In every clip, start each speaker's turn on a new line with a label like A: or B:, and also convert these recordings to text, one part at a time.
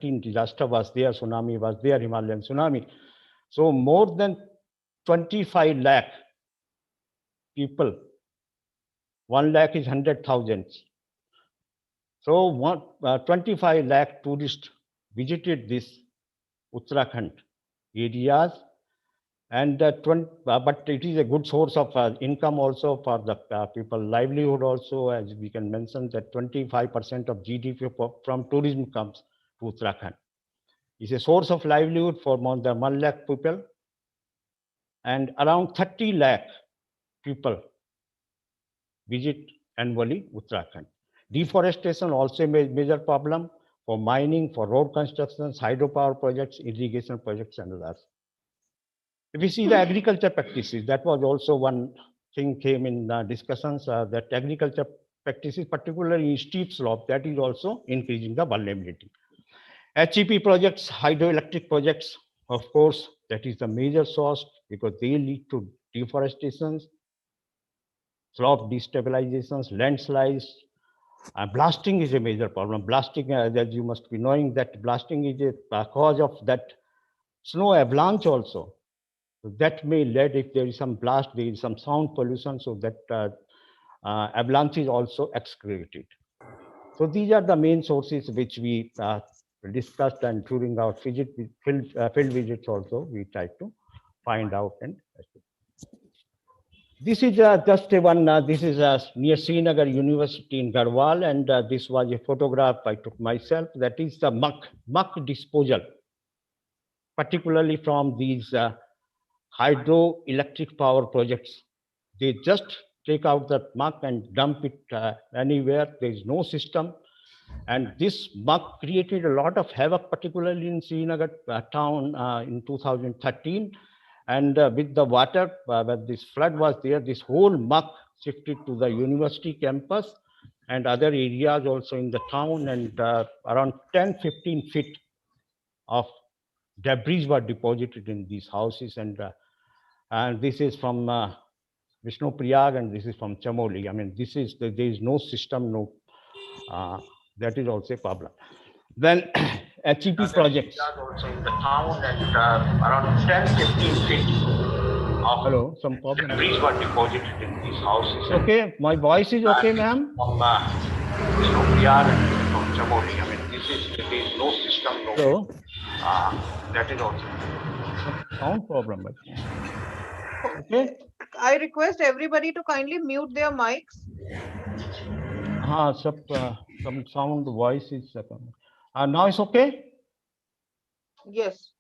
A: disaster was there, tsunami was there, Himalayan tsunami. So more than 25 lakh people, 1 lakh is 100,000. So 25 lakh tourists visited this Uttarakhand areas, and but it is a good source of income also for the people, livelihood also, as we can mention that 25% of GDP from tourism comes to Uttarakhand. It's a source of livelihood for more than 1 lakh people, and around 30 lakh people visit annually Uttarakhand. Deforestation also a major problem for mining, for road constructions, hydropower projects, irrigation projects, and others. If we see the agriculture practices, that was also one thing came in discussions, that agriculture practices, particularly in steep slope, that is also increasing the vulnerability. HEP projects, hydroelectric projects, of course, that is the major source because they lead to deforestations, slope destabilizations, landslides. Blasting is a major problem. Blasting, as you must be knowing, that blasting is a cause of that snow avalanche also. So that may lead, if there is some blast, there is some sound pollution, so that avalanche is also excreted. So these are the main sources which we discussed, and during our field visits also, we tried to find out. And this is just one, this is near Srinagar University in Garhwal, and this was a photograph I took myself. That is the muck disposal, particularly from these hydroelectric power projects. They just take out that muck and dump it anywhere. There is no system. And this muck created a lot of havoc, particularly in Srinagar town in 2013. And with the water, when this flood was there, this whole muck shifted to the university campus and other areas also in the town, and around 10-15 feet of debris were deposited in these houses. And this is from Vishnu Priyag, and this is from Chamoli. I mean, there is no system, no, that is also a problem. Then HEP projects. Also in the town, and around 10-15 feet of hello, some problem. Debris were deposited in these houses. Okay, my voice is okay, ma'am? From Vishnu Priyag and from Chamoli. I mean, there is no system, no. So, that is also sound problem. Okay.
B: I request everybody to kindly mute their mics.
A: Some sound voice is now it's okay?
B: Yes.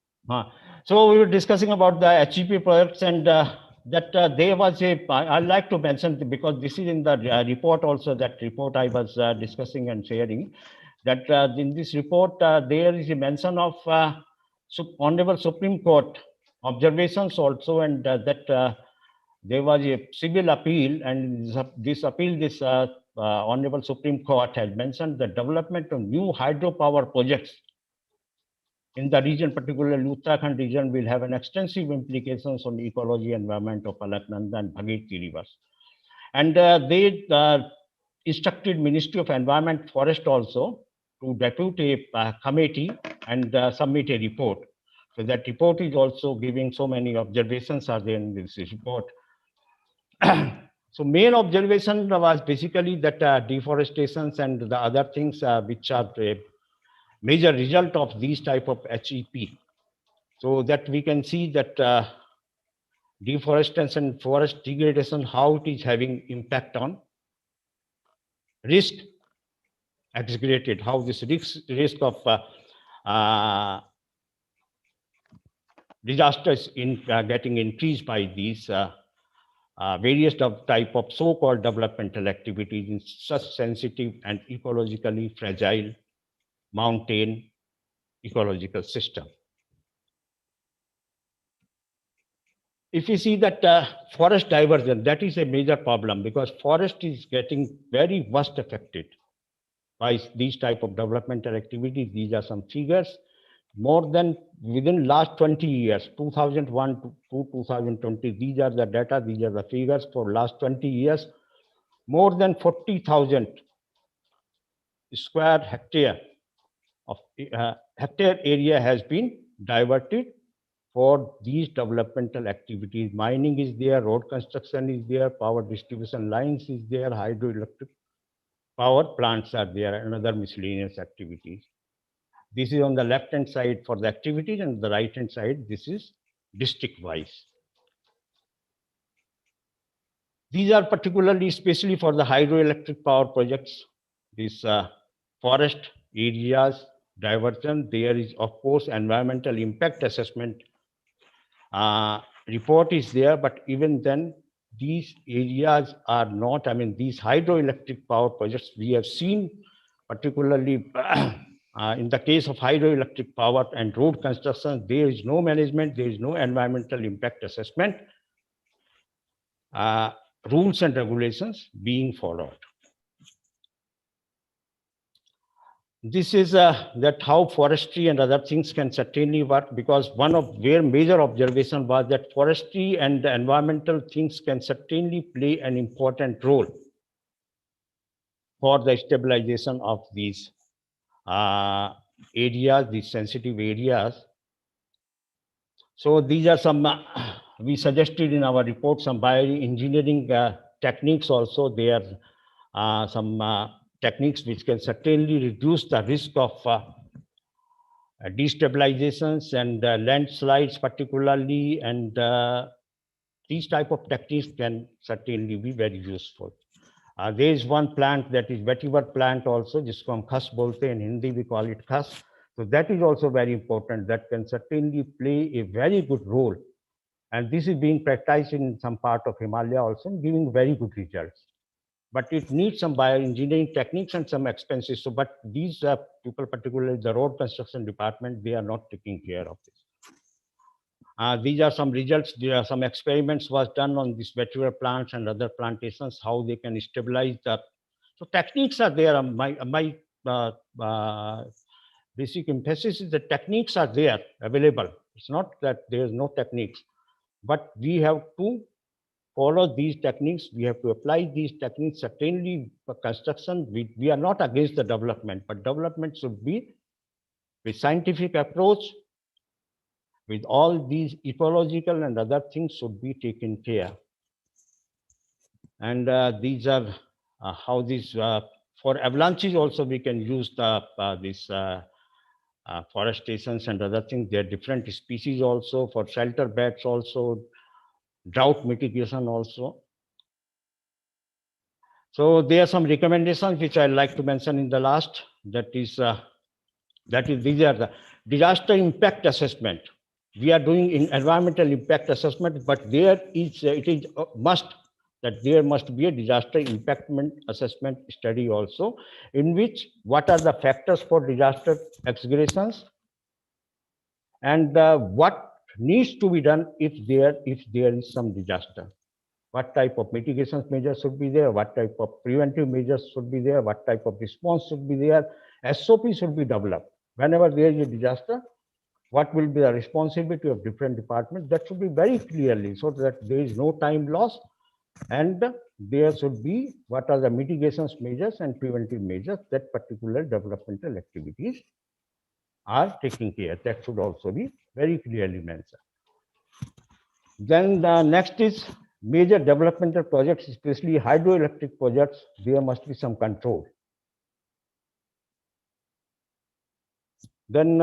A: So we were discussing about the HEP projects, and that there was I'd like to mention, because this is in the report also, that report I was discussing and sharing, that in this report there is a mention of Honorable Supreme Court observations also, and that there was a civil appeal, and this appeal, this Honorable Supreme Court has mentioned the development of new hydropower projects in the region, particularly Uttarakhand region, will have an extensive implications on ecology, environment of Alaknanda and Bhagirathi rivers. And they instructed Ministry of Environment Forest also to depute a committee and submit a report. So that report is also giving so many observations are there in this report. So main observation was basically that deforestations and the other things which are a major result of these type of HEP. So that we can see that deforestation and forest degradation, how it is having impact on risk exaggerated, how this risk of disasters in getting increased by these various type of so-called developmental activities in such sensitive and ecologically fragile mountain ecological system. If you see that forest diversion, that is a major problem, because forest is getting very worst affected by these type of developmental activities. These are some figures. More than within last 20 years, 2001 to 2020, these are the data, these are the figures for last 20 years. More than 40,000 square hectare of hectare area has been diverted for these developmental activities. Mining is there, road construction is there, power distribution lines is there, hydroelectric power plants are there, and other miscellaneous activities. This is on the left-hand side for the activities, and the right-hand side, this is district-wise. These are particularly, especially for the hydroelectric power projects, these forest areas diversion. There is, of course, environmental impact assessment report is there, but even then, these areas are not, I mean, these hydroelectric power projects, we have seen particularly in the case of hydroelectric power and road construction, there is no management, there is no environmental impact assessment, rules and regulations being followed. This is that how forestry and other things can certainly work, because one of their major observation was that forestry and the environmental things can certainly play an important role for the stabilization of these areas, these sensitive areas. So these are some, we suggested in our report some bioengineering techniques also. There are some techniques which can certainly reduce the risk of destabilizations and landslides particularly, and these type of techniques can certainly be very useful. There is one plant that is vetiver plant also, jisko hum khas bolte, in Hindi we call it khas. So that is also very important, that can certainly play a very good role. And this is being practiced in some part of Himalaya also, giving very good results. But it needs some bioengineering techniques and some expenses. So, but these people, particularly the road construction department, they are not taking care of this. These are some results. There are some experiments was done on these vetiver plants and other plantations, how they can stabilize the. So techniques are there. My basic emphasis is that techniques are there, available. It's not that there is no techniques, but we have to follow these techniques. We have to apply these techniques. Certainly, for construction, we are not against the development, but development should be with scientific approach, with all these ecological and other things should be taken care. And these are how these, for avalanches also we can use the this forestations and other things. There are different species also, for shelter beds also, drought mitigation also. So there are some recommendations which I like to mention in the last. That is these are the disaster impact assessment. We are doing in environmental impact assessment, but there is it is a must that there must be a disaster impact assessment study also, in which what are the factors for disaster excursions, and what needs to be done if there is some disaster. What type of mitigation measures should be there, what type of preventive measures should be there, what type of response should be there. SOP should be developed. Whenever there is a disaster, what will be the responsibility of different departments? That should be very clearly, so that there is no time loss, and there should be what are the mitigation measures and preventive measures that particular developmental activities are taking care. That should also be very clearly mentioned. Then the next is major developmental projects, especially hydroelectric projects. There must be some control. Then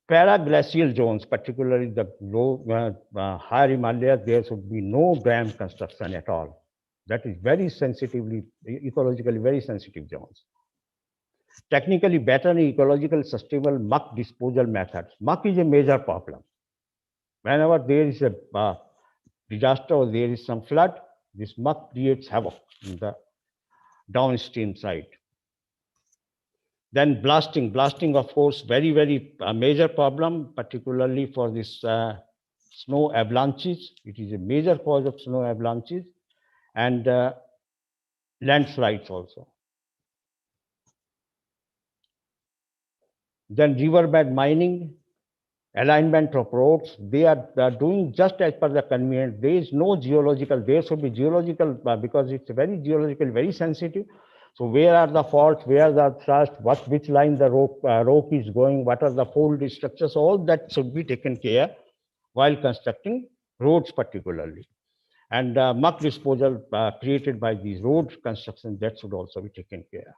A: paraglacial zones, particularly the low, higher Himalayas, there should be no dam construction at all. That is very sensitively, ecologically very sensitive zones. Technically better and ecological sustainable muck disposal methods. Muck is a major problem. Whenever there is a disaster or there is some flood, this muck creates havoc in the downstream side. Then blasting, of course, very, very major problem, particularly for this snow avalanches. It is a major cause of snow avalanches and landslides also. Then riverbed mining, alignment of roads, they are doing just as per the convenience. There is no geological, there should be geological, because it's very geologically very sensitive. So where are the faults, where the thrust, which line the rope is going, what are the fold structures, all that should be taken care while constructing roads particularly. And muck disposal created by these road construction, that should also be taken care.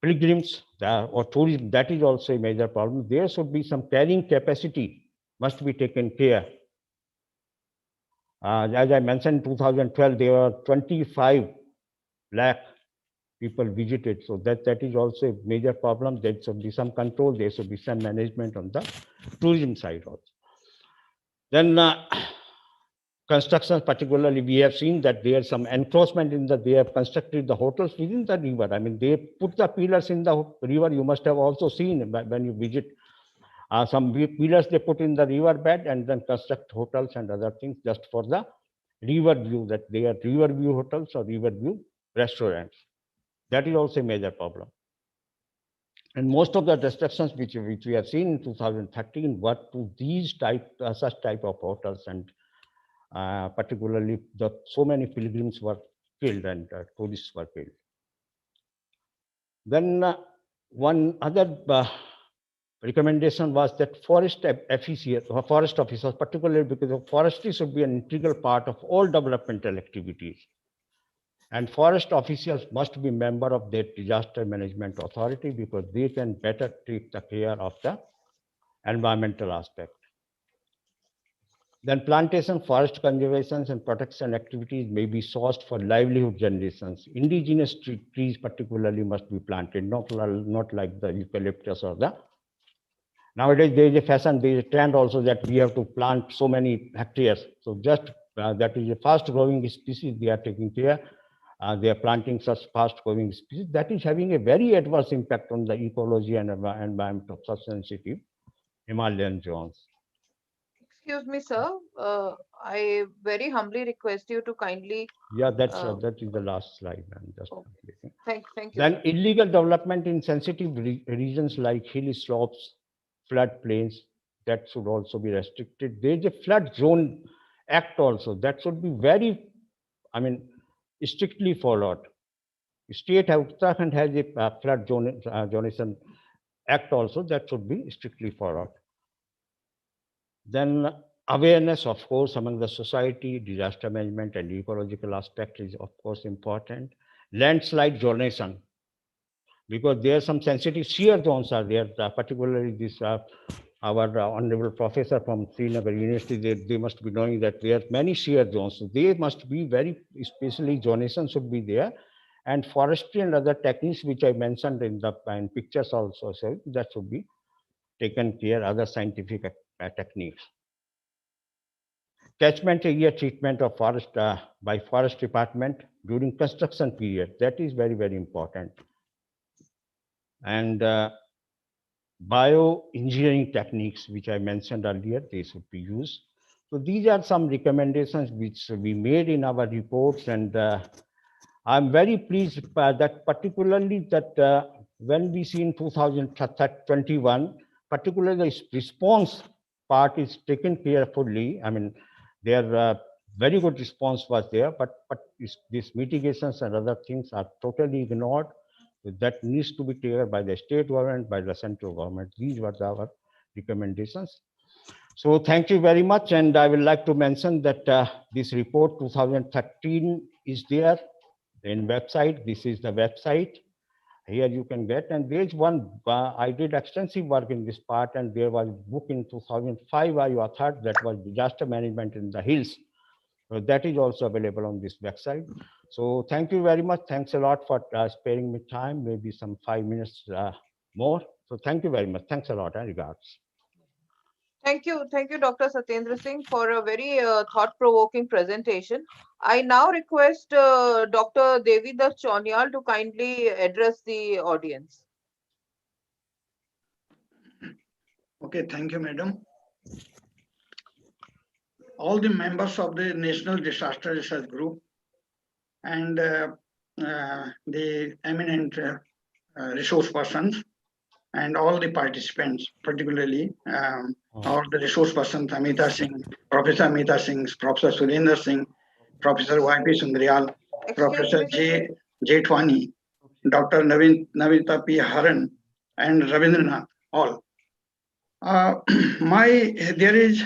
A: Pilgrims or tourism, that is also a major problem. There should be some carrying capacity must be taken care. As I mentioned, 2012, there were 25 lakh people visited. So that is also a major problem. There should be some control. There should be some management on the tourism side also. Then construction, particularly, we have seen that there is some encroachment in the, they have constructed the hotels within the river. I mean, they put the pillars in the river. You must have also seen when you visit some pillars they put in the river bed and then construct hotels and other things just for the river view, that they are river view hotels or river view restaurants. That is also a major problem. And most of the destructions which we have seen in 2013 were to these such type of hotels, and particularly so many pilgrims were killed and tourists were killed. Then one other recommendation was that forest officers, particularly because forestry should be an integral part of all developmental activities. And forest officials must be member of their disaster management authority because they can better take the care of the environmental aspect. Then plantation, forest conservation and protection activities may be sourced for livelihood generations. Indigenous trees particularly must be planted, not like the eucalyptus or the. Nowadays there is a fashion, there is a trend also that we have to plant so many hectares. So just that is a fast growing species they are taking care. They are planting such fast growing species that is having a very adverse impact on the ecology and environment of such sensitive Himalayan zones.
B: Excuse me, sir. I very humbly request you to kindly.
A: Yeah, that is the last slide. I'm just completing.
B: Thank you.
A: Then
B: Sir.
A: illegal development in sensitive regions like hill slopes, flood plains, that should also be restricted. There is a flood zone act also that should be very, strictly followed. State Uttarakhand has a flood zonation act also that should be strictly followed. Then awareness, of course, among the society, disaster management and ecological aspect is, of course, important. Landslide zonation, because there are some sensitive shear zones are there, particularly this, our honorable professor from Srinagar University, they must be knowing that there are many shear zones. So they must be very, especially zonation should be there. And forestry and other techniques, which I mentioned in pictures also, so that should be taken care, other scientific techniques. Catchment area treatment of forest by forest department during construction period, that is very, very important. And bioengineering techniques, which I mentioned earlier, they should be used. So these are some recommendations which we made in our reports, and I'm very pleased that particularly that when we see in 2021, particularly the response part is taken carefully. I mean, there very good response was there, but these mitigations and other things are totally ignored. That needs to be taken by the state government, by the central government. These were our recommendations. So thank you very much. And I would like to mention that this report 2013 is there in website. This is the website. Here you can get, and there is one, I did extensive work in this part, and there was a book in 2005 I authored that was disaster management in the hills. So that is also available on this website. So thank you very much. Thanks a lot for sparing me time, maybe some 5 minutes more. So thank you very much. Thanks a lot and regards.
B: Thank you, Dr. Satyendra Singh, for a very thought-provoking presentation. I now request Dr. Devidas Chonial to kindly address the audience.
C: Okay, thank you, madam. All the members of the National Disaster Research Group and the eminent resource persons and all the participants, particularly all the resource persons, Amita Singh, Professor Amita Singh, Professor Surendra Singh, Professor Y.P. Sundrial, Professor J. Jethwani, Dr. Navita P. Haran, and Ravindranath, all. There is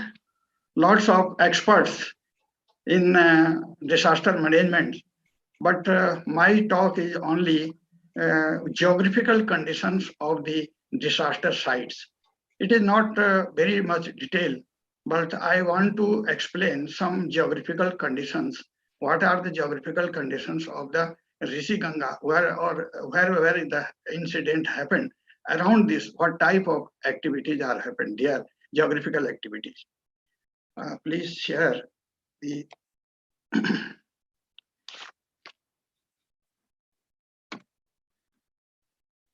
C: lots of experts in disaster management, but my talk is only geographical conditions of the disaster sites. It is not very much detail, but I want to explain some geographical conditions. What are the geographical conditions of the Rishi Ganga, wherever the incident happened? Around this, what type of activities are happened there? Geographical activities. Please share the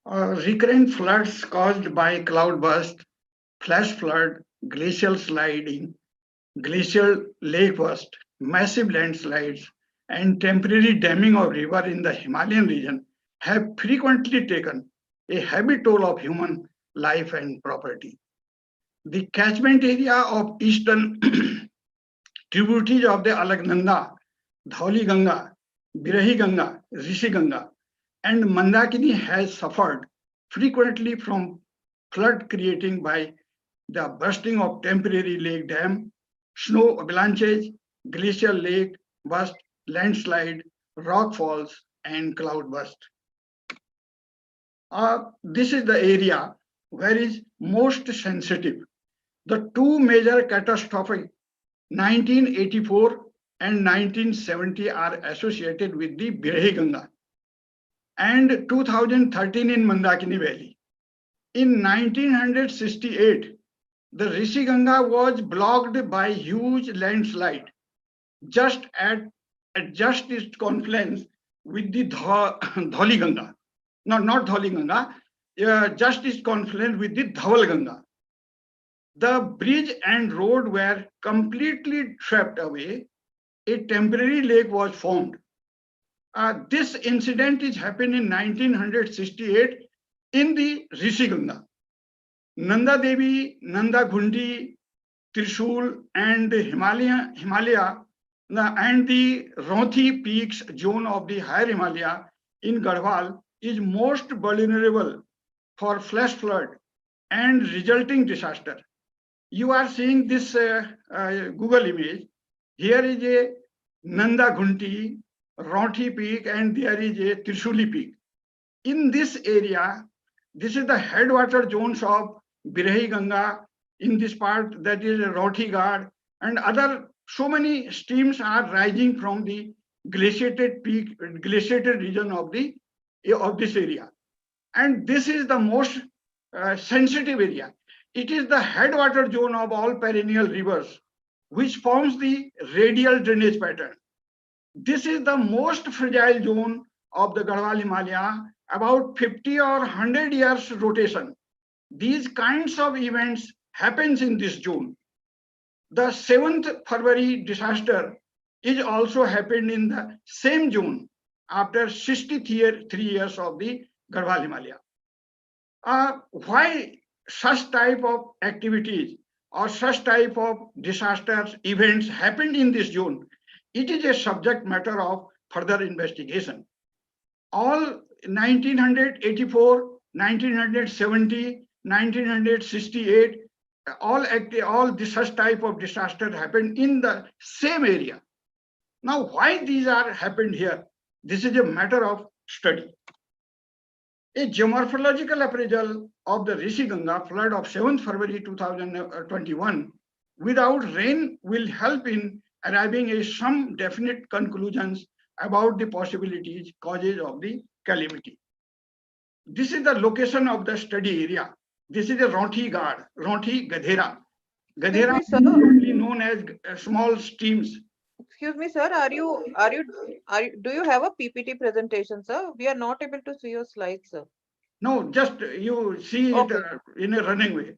C: recurrent floods caused by cloudburst, flash flood, glacial sliding, glacial lake burst, massive landslides, and temporary damming of river in the Himalayan region have frequently taken a heavy toll of human life and property. The catchment area of eastern tributaries of the Alaknanda, Dhauli Ganga, Birahi Ganga, Rishi Ganga, and Mandakini has suffered frequently from flood creating by the bursting of temporary lake dam, snow avalanches, glacial lake burst, landslide, rock falls, and cloud burst. This is the area where is most sensitive. The two major catastrophic 1984 and 1970 are associated with the Birahi Ganga and 2013 in Mandakini Valley. In 1968, the Rishi Ganga was blocked by huge landslide just at its confluence with the Dhauli Ganga. No, not Dhauli Ganga, just its confluence with the Dhawal Ganga. The bridge and road were completely swept away. A temporary lake was formed. This incident is happened in 1968 in the Rishi Ganga. Nanda Devi, Nanda Ghundi, Trishul, and Himalaya, and the Rothi peaks zone of the higher Himalaya in Garhwal is most vulnerable for flash flood and resulting disaster. You are seeing this Google image. Here is a Nanda Ghunti, Rothi peak, and there is a Trishuli peak. In this area, this is the headwater zones of Birahi Ganga. In this part, that is Rothi Gad, and other so many streams are rising from the glaciated peak, glaciated region of this area. And this is the most sensitive area. It is the headwater zone of all perennial rivers, which forms the radial drainage pattern. This is the most fragile zone of the Garhwal Himalaya, about 50 or 100 years rotation. These kinds of events happens in this zone. The 7th February disaster is also happened in the same zone after 63 years of the Garhwal Himalaya. Why such type of activities or such type of disasters events happened in this zone? It is a subject matter of further investigation. All 1984, 1970, 1968, all such type of disasters happened in the same area. Now, why these are happened here? This is a matter of study. A geomorphological appraisal of the Rishi Ganga flood of 7th February 2021 without rain will help in arriving at some definite conclusions about the possibilities, causes of the calamity. This is the location of the study area. This is a Rothi Gad, Rothi Gadhera. Gadhera is commonly known as small streams.
B: Excuse me, sir. Do you have a PPT presentation, sir? We are not able to see your slides, sir.
C: No, just you see it in a running way.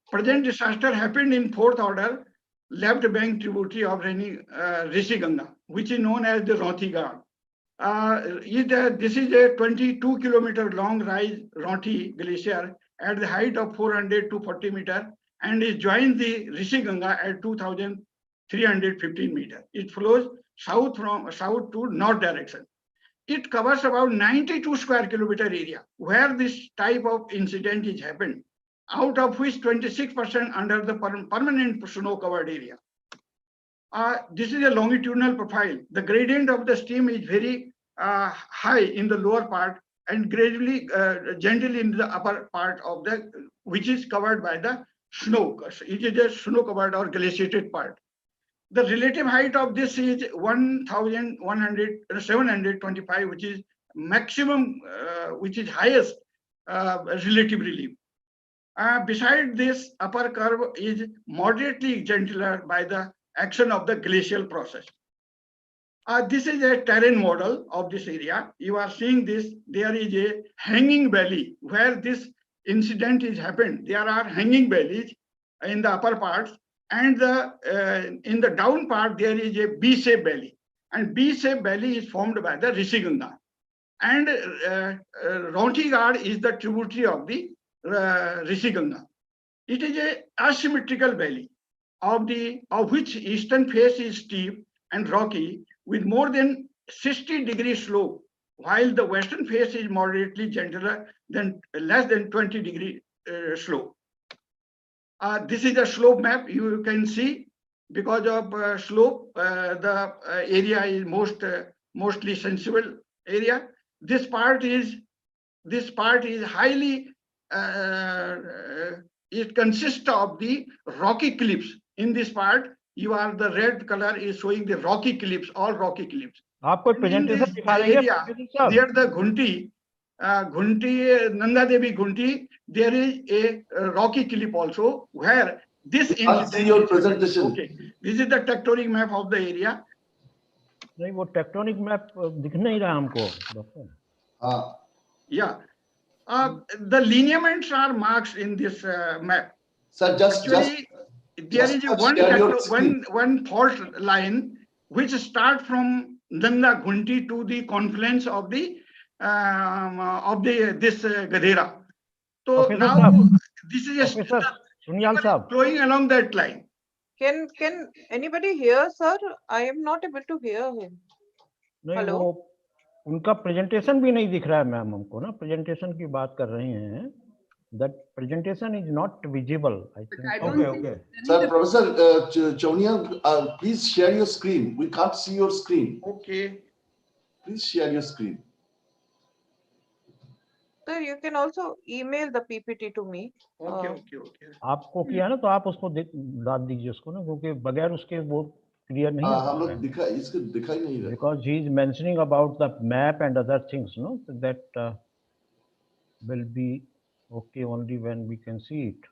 C: Present disaster happened in 4th order, left bank tributary of Rishi Ganga, which is known as the Rothi Gad. This is a 22 kilometer long rise Rothi glacier at the height of 400 to 40 meter and it joins the Rishi Ganga at 2,315 meter. It flows south to north direction. it covers about 92 square kilometer area where this type of incident is happened, out of which 26% under the permanent snow covered area. This is a longitudinal profile. The gradient of the stream is very high in the lower part and gradually gently in the upper part of the, which is covered by the snow. It is a snow covered or glaciated part. The relative height of this is 1,725, which is maximum, which is highest relative relief. Beside this, upper curve is moderately gentler by the action of the glacial process. This is a terrain model of this area. You are seeing this. There is a hanging valley where this incident is happened. There are hanging valleys in the upper parts, and in the down part there is a B-shaped valley, and B-shaped valley is formed by the Rishiganga, and Rontigad is the tributary of the Rishiganga. It is a asymmetrical valley of which eastern face is steep and rocky with more than 60-degree slope, while the western face is moderately gentler than less than 20-degree slope. This is a slope map. You can see because of slope, the area is mostly sensible area. This part is highly. It consists of the rocky cliffs. In this part, the red color is showing the rocky cliffs, all rocky cliffs.
A: आप कोई presentation दिखा रहे हैं?
C: Near the Ghunti, Nanda Devi Ghunti, there is a rocky cliff also where this incident.
D: See your presentation.
C: Okay, this is the tectonic map of the area.
A: नहीं, वो tectonic map दिख नहीं रहा हमको, doctor.
C: Yeah, the lineaments are marked in this map.
D: Sir,
C: Actually, there is one fault line which starts from Nanda Ghunti to the confluence of this Gadera. So
A: Professor
C: now
A: Saab.
C: this is
A: Sunyal Saab.
C: flowing along that line.
B: Can anybody hear, sir? I am not able to hear him.
A: नहीं,
B: Hello?
A: वो उनका presentation भी नहीं दिख रहा है ma'am हमको ना. Presentation की बात कर रहे हैं. That presentation is not visible, I think.
E: Okay.
D: Sir, Professor Chonial, please share your screen. We can't see your screen.
C: Okay.
D: Please share your screen.
B: Sir, you can also email the PPT to me.
C: Okay.
A: आपको किया ना तो आप उसको डाल दीजिए उसको ना, क्योंकि बगैर उसके वो क्लियर नहीं
D: हम लोग इसको दिखाई नहीं रहा.
A: Because he is mentioning about the map and other things, no, that will be okay only when we can see it.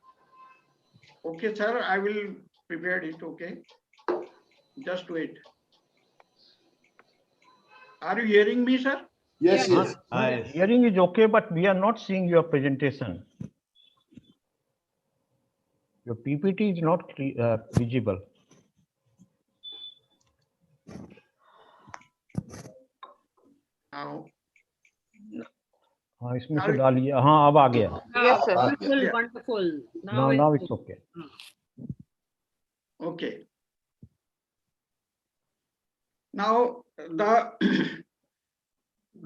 C: Okay, sir, I will prepare it. Okay, just wait. Are you hearing me, sir?
D: Yes.
A: Hearing is okay, but we are not seeing your presentation. Your PPT is not visible.
C: Now.
A: हाँ, इसमें से डालिए. हाँ, अब आ गया.
B: Yes, sir.
E: Wonderful.
A: Now it's okay.
C: Okay. Now the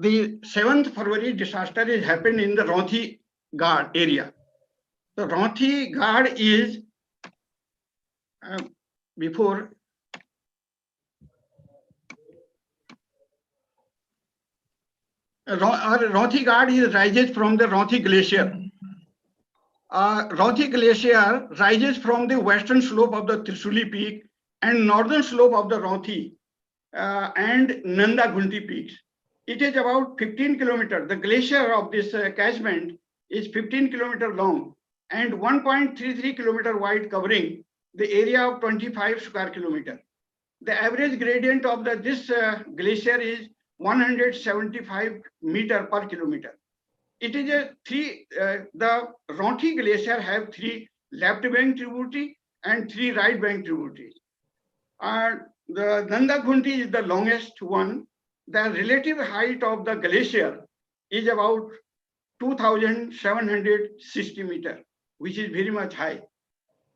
C: 7th February disaster is happened in the Ronthi Gad area. The Ronthi Gad is before Ronthi Gad rises from the Ronthi Glacier. Ronthi Glacier rises from the western slope of the Trishuli Peak and northern slope of the Ronthi and Nanda Ghunti peaks. It is about 15 kilometers. The glacier of this catchment is 15 kilometers long and 1.33 kilometer wide, covering the area of 25 square kilometer. The average gradient of this glacier is 175 meter per kilometer. It is the Ronthi Glacier have 3 left bank tributary and 3 right bank tributaries. The Nanda Ghunti is the longest one. The relative height of the glacier is about 2,760 meters, which is very much high.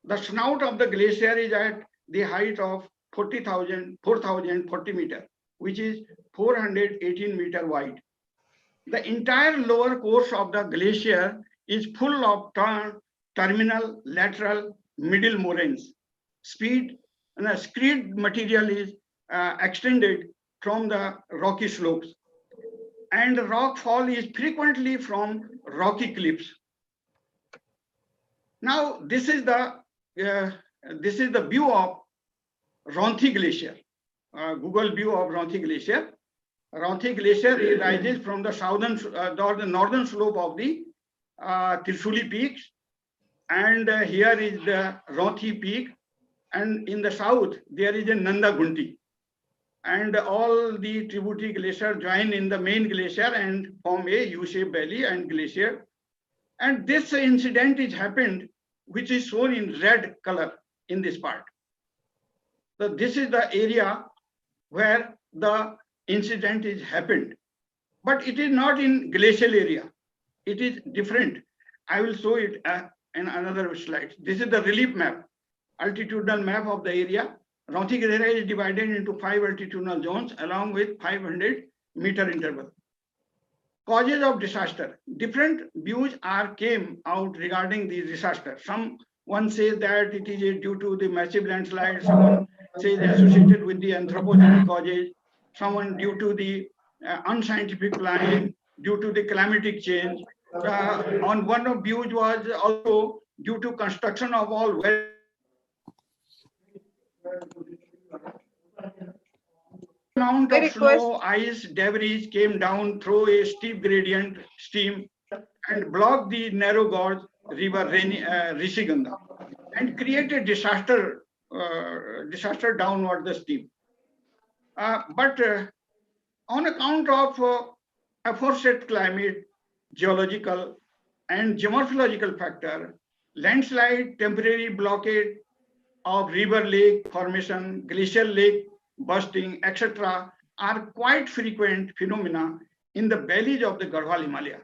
C: The snout of the glacier is at the height of 4,040 meters. which is 418-meter wide. The entire lower course of the glacier is full of terminal, lateral, middle moraines. Screed material is extended from the rocky slopes, and the rock fall is frequently from rocky cliffs. Now, this is the view of Ronthi Glacier. Google view of Ronthi Glacier. Ronthi Glacier rises from the northern slope of the Trishuli peaks, and here is the Ronthi peak, and in the south there is a Nanda Gunti, and all the tributary glaciers join in the main glacier and form a U-shaped valley and glacier. And this incident is happened, which is shown in red color in this part. So this is the area where the incident is happened, but it is not in glacial area. It is different. I will show it in another slide. This is the relief map, altitudinal map of the area. Ronthi Glacier is divided into 5 altitudinal zones along with 500-meter interval. Causes of disaster. Different views came out regarding the disaster. Someone says that it is due to the massive landslide. Someone says associated with the anthropogenic causes. Someone due to the unscientific planning, due to the climatic change. On one of views was also due to construction of all wells. Amount of snow, ice, debris came down through a steep gradient stream and blocked the narrow gauge river Rishiganga and created disaster downward the stream. But on account of aforesaid climate, geological and geomorphological factor, landslide, temporary blockade of river lake formation, glacial lake bursting, etc., are quite frequent phenomena in the valleys of the Garhwal Himalaya.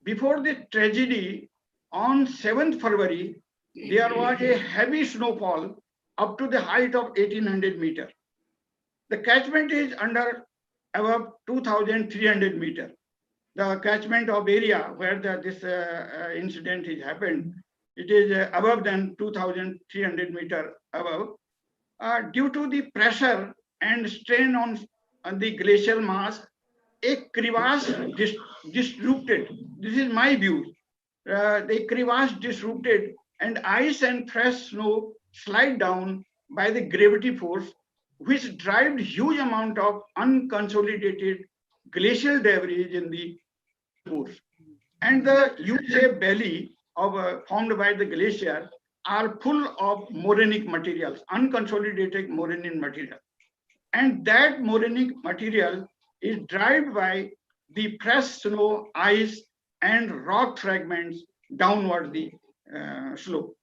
C: Before the tragedy, on 7th February, there was a heavy snowfall up to the height of 1800 meters. The catchment is above 2,300 meters. The catchment of area where this incident is happened, it is above than 2,300 meters above. Due to the pressure and strain on the glacial mass, a crevasse disrupted. This is my view. The crevasse disrupted and ice and fresh snow slide down by the gravity force, which drive huge amount of unconsolidated glacial debris in the course. And the U-shaped valley formed by the glacier are full of morainic materials, unconsolidated morainic material. And that morainic material is driven by the fresh snow, ice, and rock fragments downward the slope.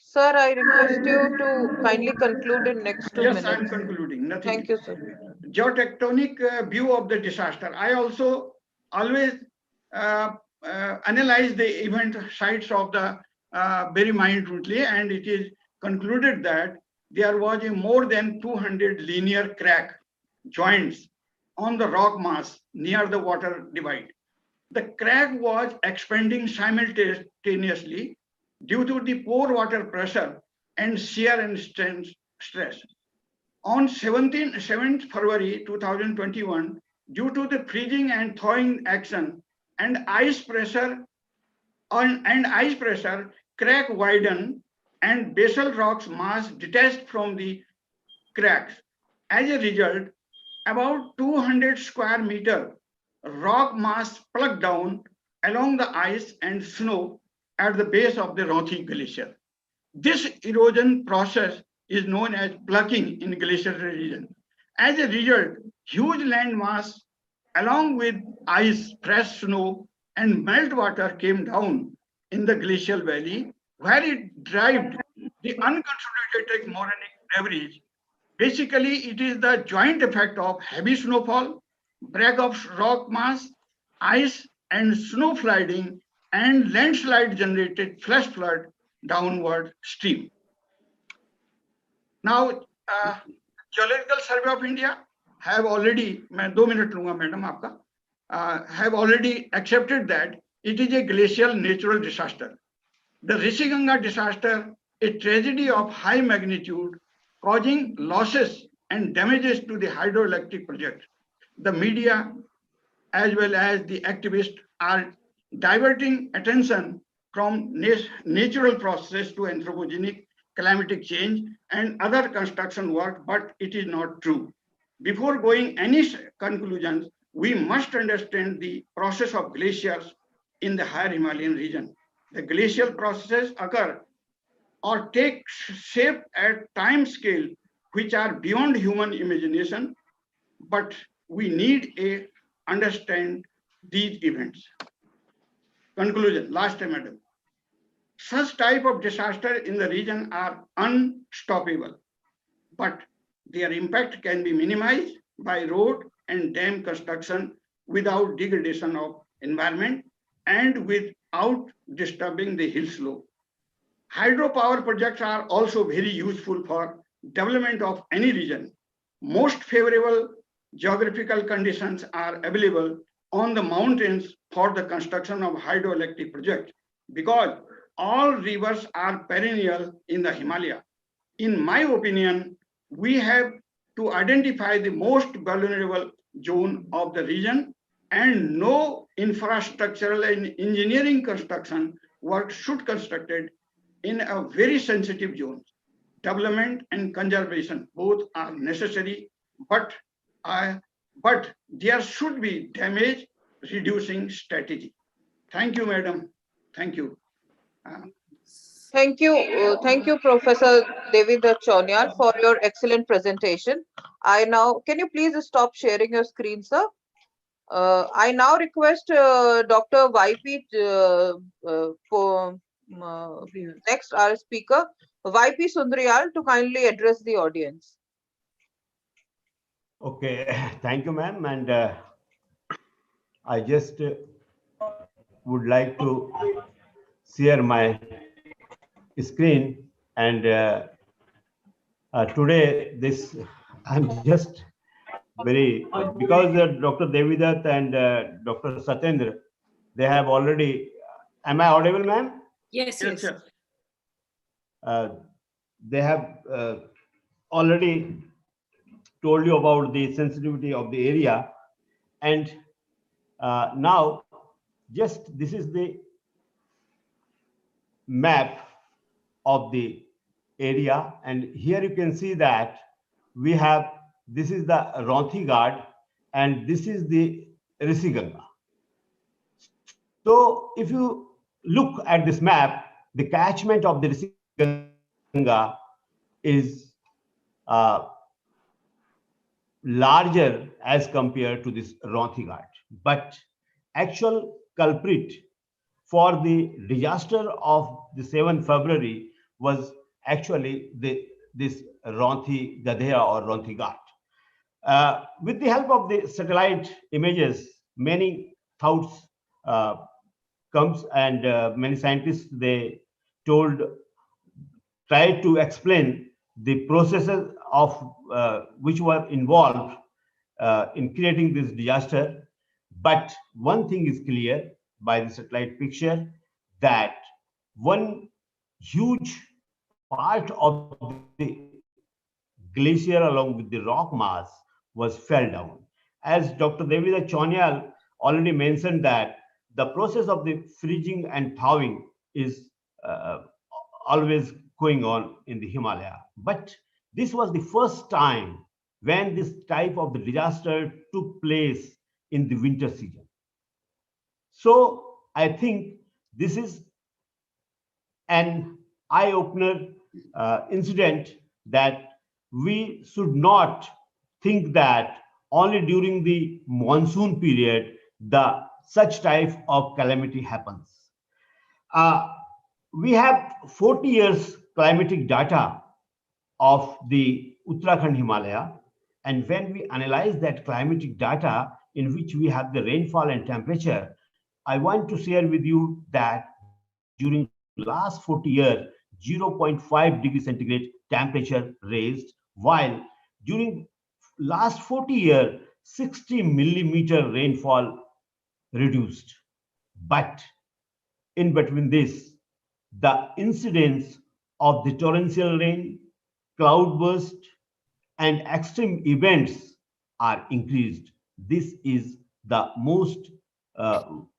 B: Sir, I request you to kindly conclude in next 2 minutes.
C: Yes, I'm concluding. Nothing.
B: Thank you, sir.
C: Geotectonic view of the disaster. I also always analyze the event sites of the very minutely, and it is concluded that there was a more than 200 linear crack joints on the rock mass near the water divide. The crack was expanding simultaneously due to the pore water pressure and shear and stress. On 7th February 2021, due to the freezing and thawing action and ice pressure, crack widened and basal rocks mass detached from the cracks. As a result, about 200 square meter rock mass plugged down along the ice and snow at the base of the Ronthi Glacier. This erosion process is known as plucking in glacial region. As a result, huge land mass along with ice, fresh snow, and meltwater came down in the glacial valley, where it drive the unconsolidated morainic debris. Basically, it is the joint effect of heavy snowfall, break of rock mass, ice and snow flooding, and landslide generated flash flood downward stream. Now, Geological Survey of India have already, मैं 2 minute लूंगा madam आपका, have already accepted that it is a glacial natural disaster. The Rishi-Ganga disaster, a tragedy of high magnitude, causing losses and damages to the hydroelectric project. The media as well as the activists are diverting attention from natural process to anthropogenic climatic change and other construction work, but it is not true. Before going any conclusions, we must understand the process of glaciers in the higher Himalayan region. The glacial processes occur or take shape at time scale which are beyond human imagination, but we need a understand these events. Conclusion, last time, madam. Such type of disaster in the region are unstoppable, but their impact can be minimized by road and dam construction without degradation of environment and without disturbing the hill slope. Hydropower projects are also very useful for development of any region. Most favorable geographical conditions are available on the mountains for the construction of hydroelectric projects because all rivers are perennial in the Himalaya. In my opinion, we have to identify the most vulnerable zone of the region, and no infrastructural and engineering construction work should constructed in a very sensitive zone. Development and conservation both are necessary, but there should be damage reducing strategy. Thank you, madam. Thank you.
B: Thank you, Professor David Chonial, for your excellent presentation. Can you please stop sharing your screen, sir? I now request Dr. YP for next our speaker, YP Sundaryal, to kindly address the audience.
E: Okay, thank you, ma'am. And I just would like to share my screen. And today, I'm just very, because Dr. Devidat and Dr. Satendra, they have already, am I audible, ma'am?
F: Yes, yes.
E: They have already told you about the sensitivity of the area, and now just this is the map of the area, and here you can see that we have, this is the Ronthi Ghat and this is the Rishi-Ganga. So if you look at this map, the catchment of the Rishi-Ganga is larger as compared to this Ronthi Ghat. But actual culprit for the disaster of the 7th February was actually this Ronthi Gadhera or Ronthi Ghat. With the help of the satellite images, many thoughts comes, and many scientists, they tried to explain the processes of which were involved in creating this disaster. But one thing is clear by the satellite picture, that one huge part of the glacier along with the rock mass was fell down. As Dr. Devida Chonial already mentioned, that the process of the freezing and thawing is always going on in the Himalaya. But this was the first time when this type of the disaster took place in the winter season. So I think this is an eye-opener incident, that we should not think that only during the monsoon period such type of calamity happens. We have 40 years climatic data of the Uttarakhand Himalaya, and when we analyze that climatic data in which we have the rainfall and temperature, I want to share with you that during last 40 years, 0.5 degree centigrade temperature raised, while during last 40 years, 60 millimeter rainfall reduced. But in between this, the incidence of the torrential rain, cloudburst, and extreme events are increased. This is the most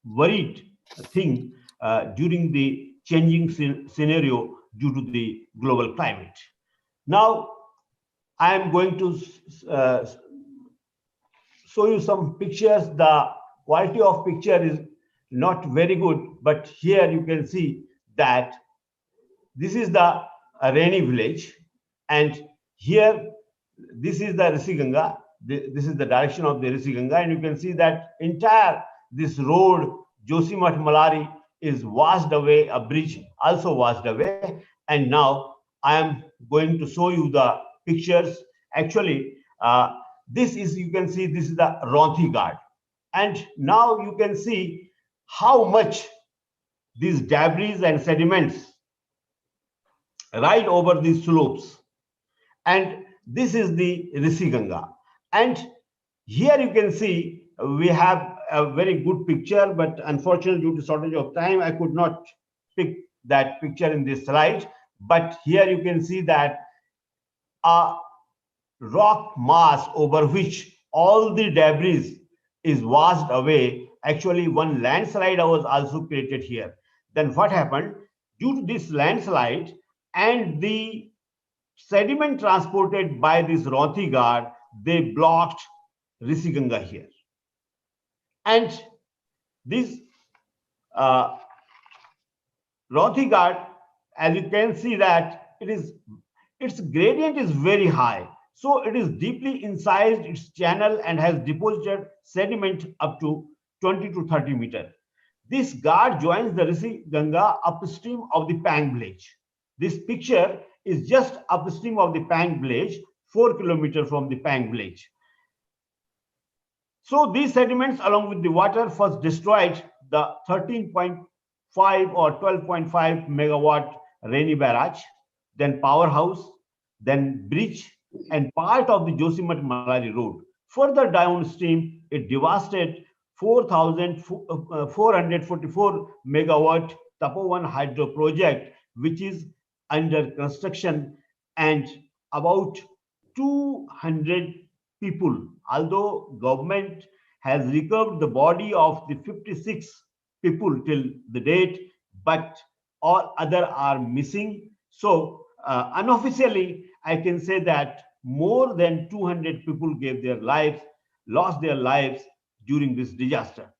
E: worried thing during the changing scenario due to the global climate. Now, I am going to show you some pictures. The quality of picture is not very good, but here you can see that this is the rainy village, and here this is the Rishi-Ganga. This is the direction of the Rishi-Ganga, and you can see that entire this road, Josimath Malari, is washed away, a bridge also washed away. And now I am going to show you the pictures. Actually, this is, you can see, this is the Ronthi Ghat. And now you can see how much these debris and sediments right over these slopes. And this is the Rishi-Ganga. And here you can see we have a very good picture, but unfortunately due to shortage of time, I could not pick that picture in this slide. But here you can see that a rock mass over which all the debris is washed away. Actually, one landslide was also created here. Then what happened? Due to this landslide and the sediment transported by this Ronthi Ghat, they blocked Rishi-Ganga here. And this Ronthi Ghat, as you can see that its gradient is very high. So it is deeply incised its channel and has deposited sediment up to 20 to 30 meters. This Ghat joins the Rishi-Ganga upstream of the Pang village. This picture is just upstream of the Pang village, 4 kilometers from the Pang village. So these sediments along with the water first destroyed the 13.5 or 12.5 megawatt Rainy barrage, then powerhouse, then bridge, and part of the Josimath Malari road. Further downstream, it devastated 4,444 megawatt Tapovan hydro project, which is under construction, and about 200 people. Although government has recovered the body of the 56 people till the date, but all other are missing. So unofficially, I can say that more than 200 people gave their lives, lost their lives during this disaster.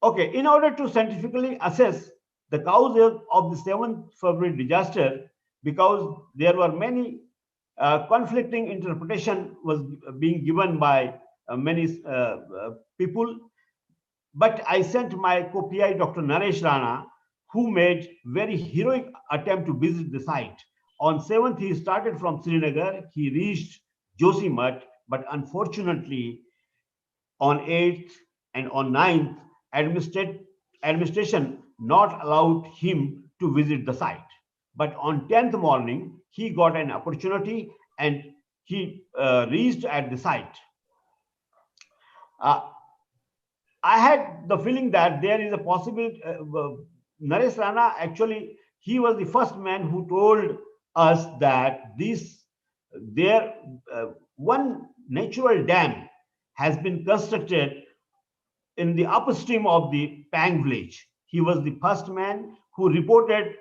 E: Okay, in order to scientifically assess the causes of the 7th February disaster, because there were many conflicting interpretation was being given by many people, but I sent my co-PI, Dr. Naresh Rana, who made very heroic attempt to visit the site. On 7th, he started from Srinagar, he reached Josimath, but unfortunately, on 8th and on 9th, administration not allowed him to visit the site. But on 10th morning, he got an opportunity and he reached at the site. I had the feeling that there is a possibility. Naresh Rana, actually, he was the first man who told us that one natural dam has been constructed in the upstream of the Pang village. He was the first man who reported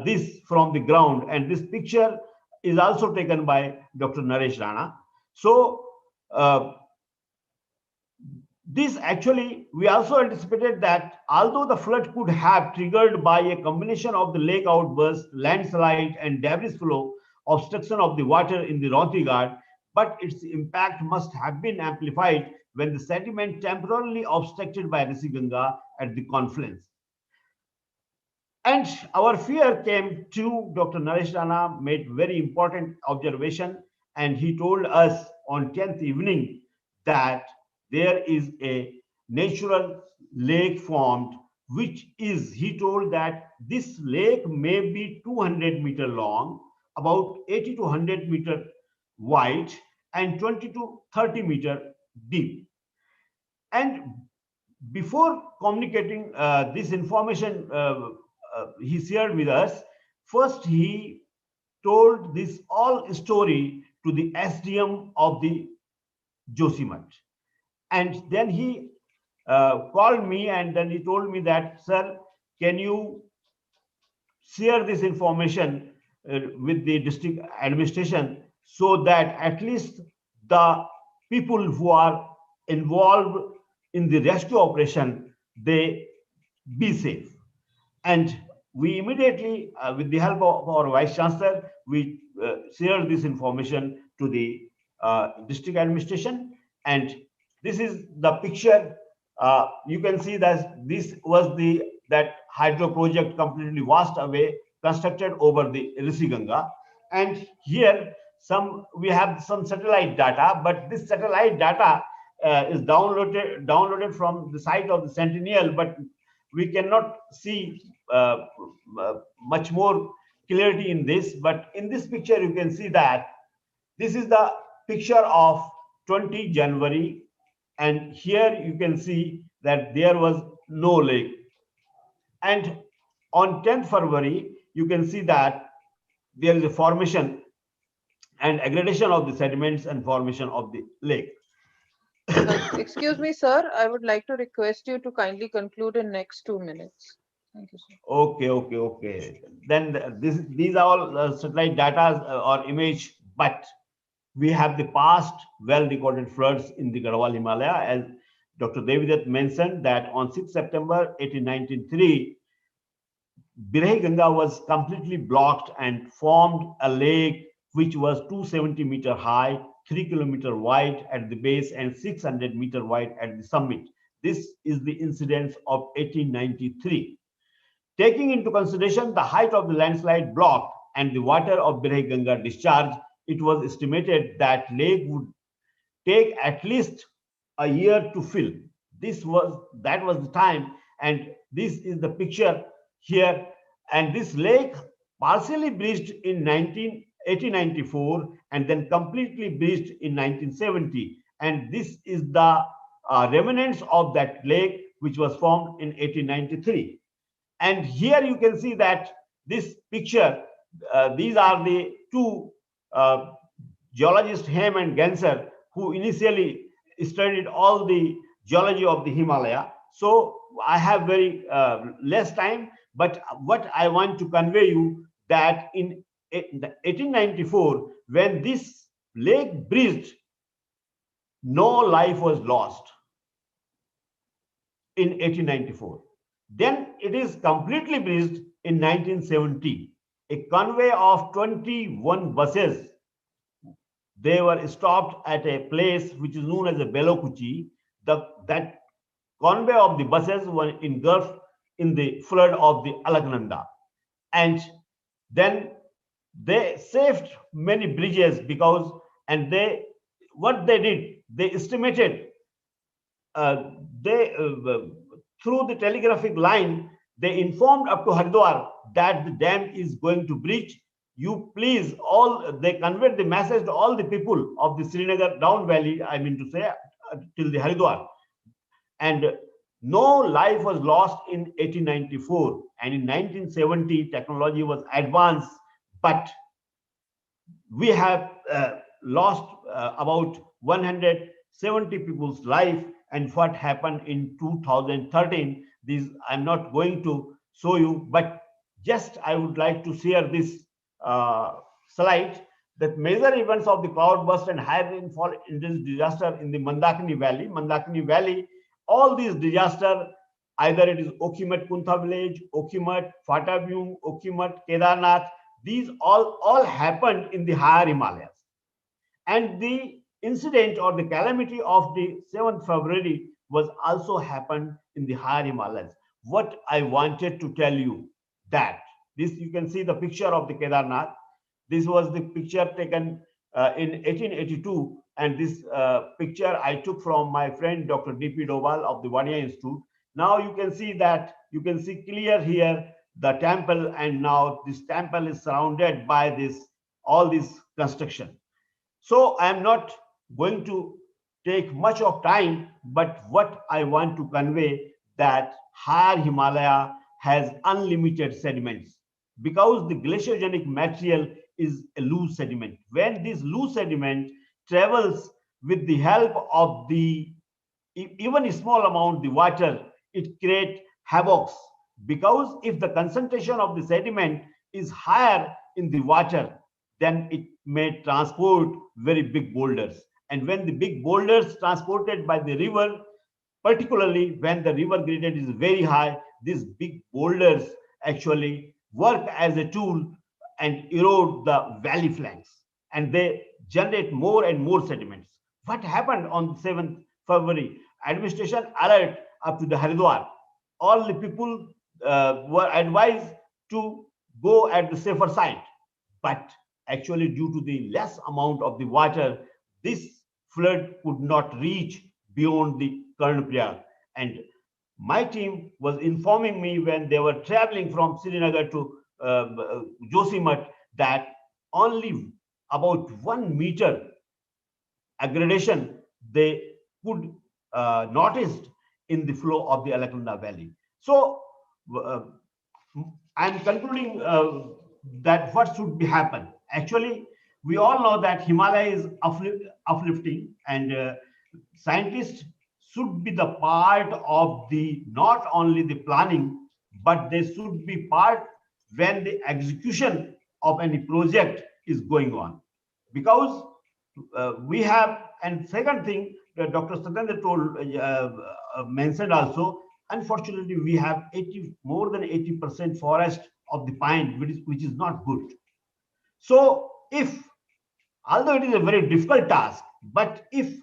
E: this from the ground, and this picture is also taken by Dr. Naresh Rana. So this actually, we also anticipated that although the flood could have triggered by a combination of the lake outburst, landslide, and debris flow, obstruction of the water in the Ronthi Ghat, but its impact must have been amplified when the sediment temporarily obstructed by Rishi-Ganga at the confluence. And our fear came to Dr. Naresh Rana, made very important observation, and he told us on 10th evening that there is a natural lake formed, which is, he told that this lake may be 200 meters long, about 80 to 100 meters wide and 20 to 30 meter deep. And before communicating this information he shared with us, first he told this all story to the SDM of the Josimat. And then he called me and then he told me that, sir, can you share this information with the district administration so that at least the people who are involved in the rescue operation, they be safe. And we immediately, with the help of our vice chancellor, we shared this information to the district administration. And this is the picture. You can see that this was that hydro project completely washed away, constructed over the Rishi Ganga. And here we have some satellite data, but this satellite data is downloaded from the site of the Sentinel, but we cannot see much more clarity in this. But in this picture, you can see that this is the picture of 20 January. And here you can see that there was no lake. And on 10th February, you can see that there is a formation and aggregation of the sediments and formation of the lake.
B: Excuse me, sir. I would like to request you to kindly conclude in next 2 minutes. Thank you, sir.
E: Okay. Then these are all satellite data or image, but we have the past well-recorded floods in the Garhwal Himalaya. As Dr. Devidat mentioned that on 6 September 1893, Birhi Ganga was completely blocked and formed a lake which was 270-meter high, 3 kilometer wide at the base and 600-meter wide at the summit. This is the incident of 1893. Taking into consideration the height of the landslide block and the water of Birhi Ganga discharge, it was estimated that lake would take at least a year to fill. That was the time, and this is the picture here. And this lake partially breached in 1894 and then completely breached in 1970. And this is the remnants of that lake which was formed in 1893. And here you can see that this picture, these are the two geologists, Hem and Genser, who initially studied all the geology of the Himalaya. So I have very less time, but what I want to convey you that in 1894, when this lake breached, no life was lost in 1894. Then it is completely breached in 1970. A convoy of 21 buses, they were stopped at a place which is known as a Belokuchi. That convoy of the buses were engulfed in the flood of the Alaknanda. And then they saved many bridges because, and what they did, they estimated, through the telegraphic line, they informed up to Haridwar that the dam is going to breach. You please, they conveyed the message to all the people of the Srinagar down valley, I mean to say, till the Haridwar. And no life was lost in 1894. And in 1970, technology was advanced, but we have lost about 170 people's life. And what happened in 2013, these I'm not going to show you, but just I would like to share this slide, that major events of the cloudburst and high rainfall induced disaster in the Mandakini Valley, all these disasters, either it is Okimat Kuntha village, Okimat, Fatabyung, Okimat, Kedarnath, these all happened in the higher Himalayas. And the incident or the calamity of the 7th February was also happened in the higher Himalayas. What I wanted to tell you that this, you can see the picture of the Kedarnath. This was the picture taken in 1882, and this picture I took from my friend Dr. D.P. Doval of the Vanya Institute. Now you can see that, you can see clear here the temple, and now this temple is surrounded by all this construction. So I am not going to take much of time, but what I want to convey that higher Himalaya has unlimited sediments because the glaciogenic material is a loose sediment. When this loose sediment travels with the help of the even a small amount the water, it creates havocs because if the concentration of the sediment is higher in the water, then it may transport very big boulders. And when the big boulders transported by the river, particularly when the river gradient is very high, these big boulders actually work as a tool and erode the valley flanks, and they generate more and more sediments. What happened on 7th February? Administration alert up to the Haridwar. All the people were advised to go at the safer side, but actually due to the less amount of the water, this flood could not reach beyond the Karnaprayag. And my team was informing me when they were traveling from Srinagar to Josimat that only about 1 meter aggradation they could noticed in the flow of the Alaknanda Valley. So I'm concluding that what should be happen. Actually, we all know that Himalaya is uplifting, and scientists should be the part of the not only the planning, but they should be part when the execution of any project is going on, because we have. And second thing that Dr. Satendra told mentioned also, unfortunately we have more than 80% forest of the pine, which is not good. So if, although it is a very difficult task, but if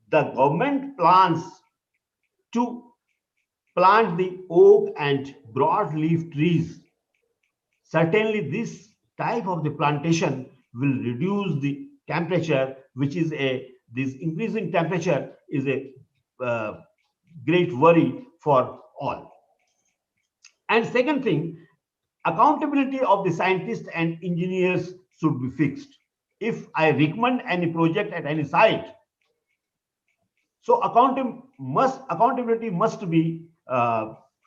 E: the government plans to plant the oak and broadleaf trees, certainly this type of the plantation will reduce the temperature, which is this increasing temperature is a great worry for all. And second thing, accountability of the scientists and engineers should be fixed. If I recommend any project at any site, so accountability must be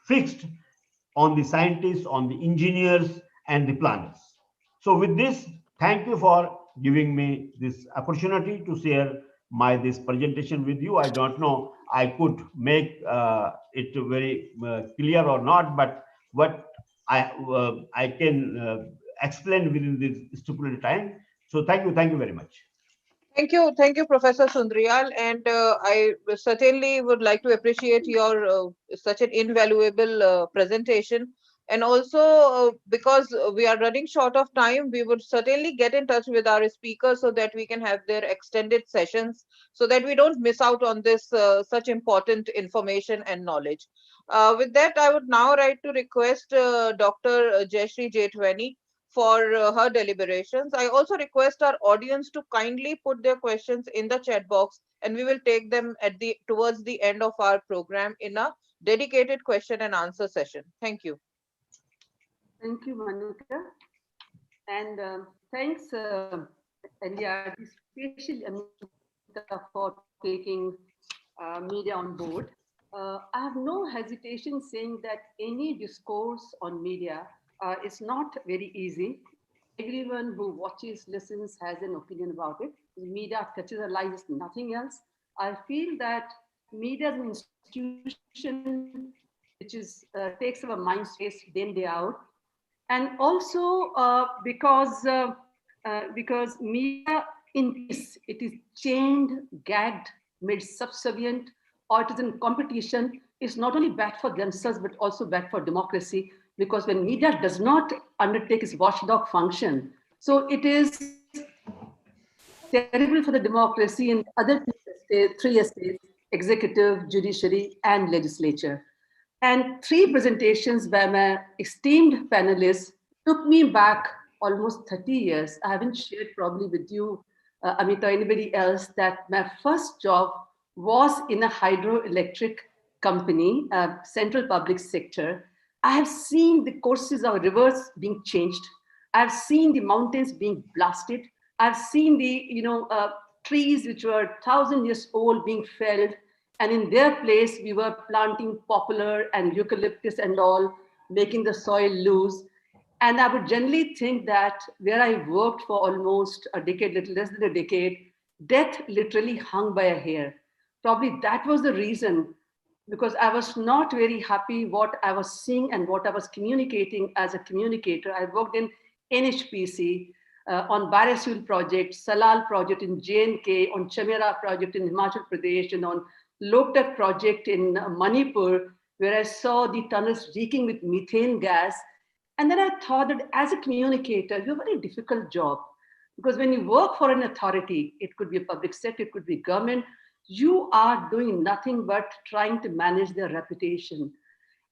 E: fixed on the scientists, on the engineers, and the planners. So with this, thank you for giving me this opportunity to share this presentation with you. I don't know I could make it very clear or not, but what I can explain within this stipulated time. So thank you very much.
B: Thank you, Professor Sundrial, and I certainly would like to appreciate your such an invaluable presentation. And also, because we are running short of time, we would certainly get in touch with our speakers so that we can have their extended sessions, so that we don't miss out on this such important information and knowledge. With that, I would now like to request Dr. Jayashree Jethwani for her deliberations. I also request our audience to kindly put their questions in the chat box, and we will take them towards the end of our program in a dedicated question and answer session. Thank you.
F: Thank you, Manuka. And thanks, NDRT, especially Amita, for taking media on board. I have no hesitation saying that any discourse on media is not very easy. Everyone who watches, listens, has an opinion about it. The media touches our lives, nothing else. I feel that media is an institution which takes our mind space day in, day out. And also because media in peace, it is chained, gagged, made subservient, or it is in competition, is not only bad for themselves, but also bad for democracy. Because when media does not undertake its watchdog function, so it is terrible for the democracy in other three estates, executive, judiciary, and legislature. And three presentations by my esteemed panelists took me back almost 30 years. I haven't shared probably with you, Amita, or anybody else, that my first job was in a hydroelectric company, central public sector. I have seen the courses of rivers being changed. I've seen the mountains being blasted. I've seen the trees which were 1,000 years old being felled, and in their place we were planting poplar and eucalyptus and all, making the soil loose. And I would generally think that where I worked for almost a decade, little less than a decade, death literally hung by a hair. Probably that was the reason, because I was not very happy what I was seeing and what I was communicating as a communicator. I worked in NHPC, on Barasul project, Salal project in J&K, on Chamera project in Himachal Pradesh, and on Loktak project in Manipur, where I saw the tunnels reeking with methane gas. And then I thought that as a communicator, you have a very difficult job. Because when you work for an authority, it could be a public sector, it could be government, you are doing nothing but trying to manage their reputation.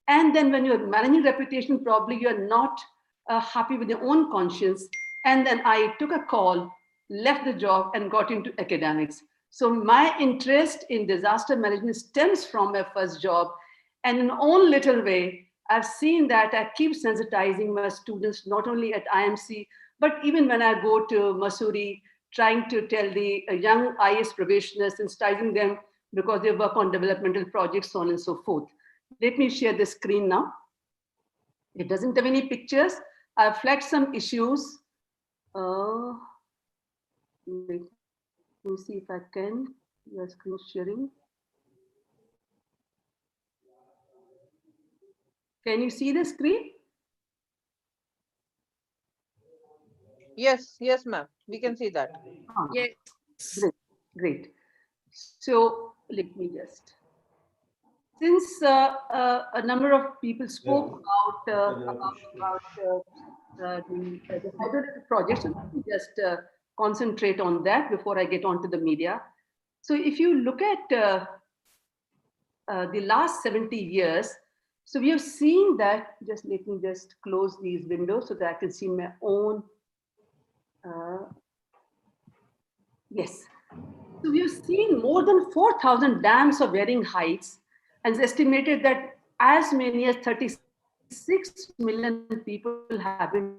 F: And then when you're managing reputation, probably you're not happy with your own conscience. And then I took a call, left the job, and got into academics. So my interest in disaster management stems from my first job. And in my own little way, I've seen that I keep sensitizing my students, not only at IMC, but even when I go to Mussoorie, trying to tell the young IS probationers, sensitizing them because they work on developmental projects, so on and so forth. Let me share the screen now. It doesn't have any pictures. I've flagged some issues. Let me see if I can. Your screen sharing. Can you see the screen?
B: Yes, yes, ma'am. We can see that.
F: Yes. Great, great. So let me just. Since a number of people spoke about the hydroelectric projects, so let me just concentrate on that before I get on to the media. So if you look at the last 70 years, so we have seen that, just let me just close these windows so that I can see my own, yes. So we have seen more than 4,000 dams of varying heights, and it's estimated that as many as 36 million people have been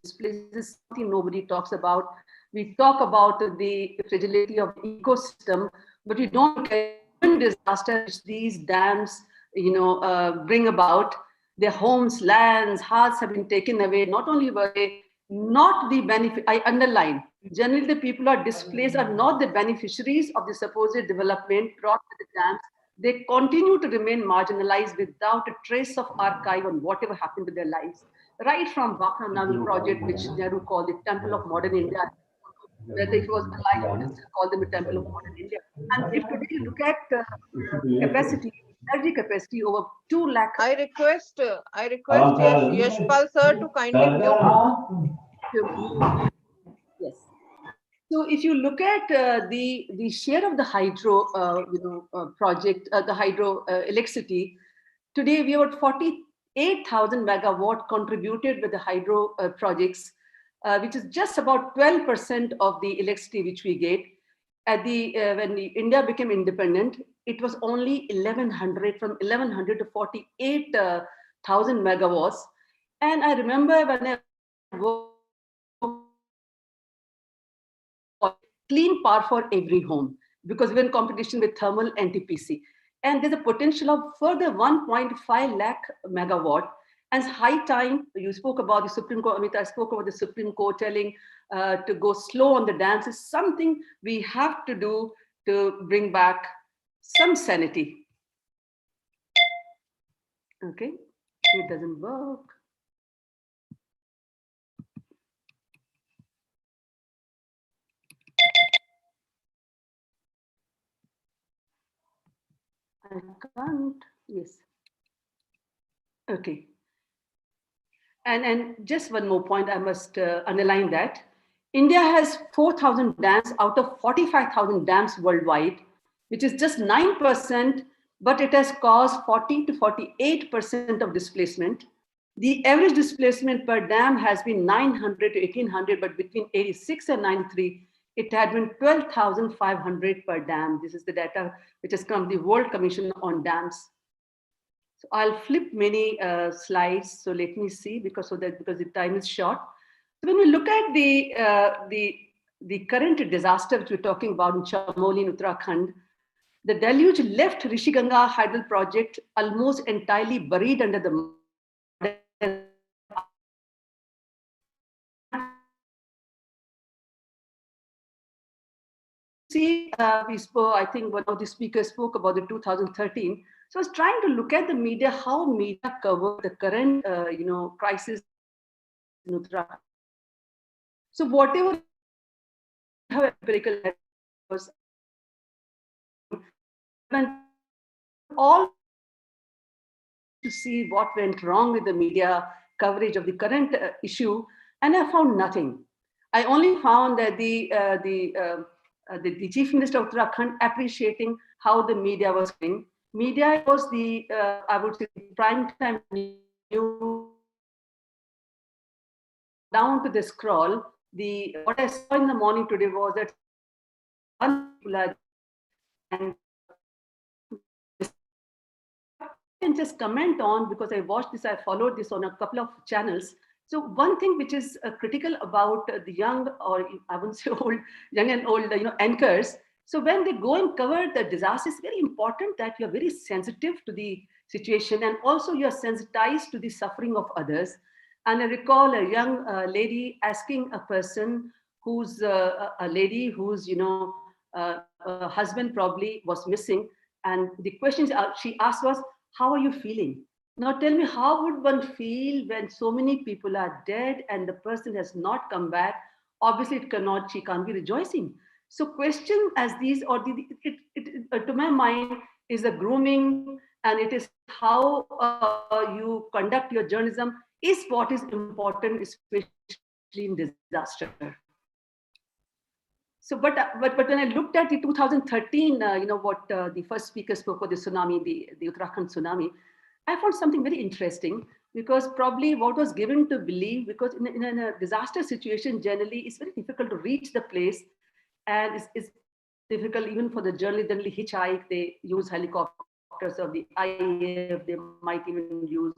F: displaced. This is something nobody talks about. We talk about the fragility of the ecosystem, but we don't look at disasters these dams, bring about. Their homes, lands, hearts have been taken away. Not only were they not the benefit, I underline, generally the people who are displaced are not the beneficiaries of the supposed development brought to the dams. They continue to remain marginalized without a trace of archive on whatever happened to their lives. Right from Bakra Navi project, which Nehru called the Temple of Modern India, whether it was alive, I would still call them a Temple of Modern India. And if today you look at capacity, energy capacity over 2 lakh.
B: I request Yashpal sir to kindly mute.
F: Yes. So if you look at the share of the hydro, project, the hydro electricity, today we have 48,000 megawatt contributed with the hydro projects, which is just about 12% of the electricity which we get. At when India became independent, it was only 1,100, from 1,100 to 48,000 megawatts. And I remember when I worked, clean power for every home, because we're in competition with thermal and TPC. And there's a potential of further 1.5 lakh megawatt. And it's high time, you spoke about the Supreme Court, Amita spoke about the Supreme Court telling to go slow on the dams. Is something we have to do to bring back some sanity. Okay, it doesn't work. I can't, yes. Okay. And just one more point, I must underline that. India has 4,000 dams out of 45,000 dams worldwide, which is just 9%, but it has caused 40 to 48% of displacement. The average displacement per dam has been 900 to 1,800, but between 86 and 93, it had been 12,500 per dam. This is the data which has come from the World Commission on Dams. So I'll flip many slides. So let me see, because the time is short. So when we look at the the current disaster which we're talking about in Chamoli in Uttarakhand, the deluge left Rishiganga hydel project almost entirely buried under the mud. See, we spoke, I think one of the speakers spoke about the 2013. So I was trying to look at the media, how media covered the current, crisis in Uttarakhand. So whatever empirical was, all to see what went wrong with the media coverage of the current issue, and I found nothing. I only found that the Chief Minister of Uttarakhand appreciating how the media was doing. Media was the, I would say, prime time news down to the scroll. What I saw in the morning today was that one and can just comment on, because I watched this, I followed this on a couple of channels. So one thing which is critical about the young, or I wouldn't say old, young and old, anchors. So when they go and cover the disaster, it's very important that you're very sensitive to the situation, and also you're sensitized to the suffering of others. And I recall a young lady asking a person who's a lady whose, husband probably was missing. And the question she asked was, how are you feeling? Now tell me, how would one feel when so many people are dead and the person has not come back? Obviously, she can't be rejoicing. So question as these, or to my mind, is a grooming, and it is how you conduct your journalism is what is important, especially in disaster. So, but when I looked at the 2013, what the first speaker spoke of the tsunami, the Uttarakhand tsunami, I found something very interesting, because probably what was given to believe, because in a disaster situation, generally it's very difficult to reach the place, and it's difficult even for the journalists. Generally hitchhike, they use helicopters of the IAF, they might even use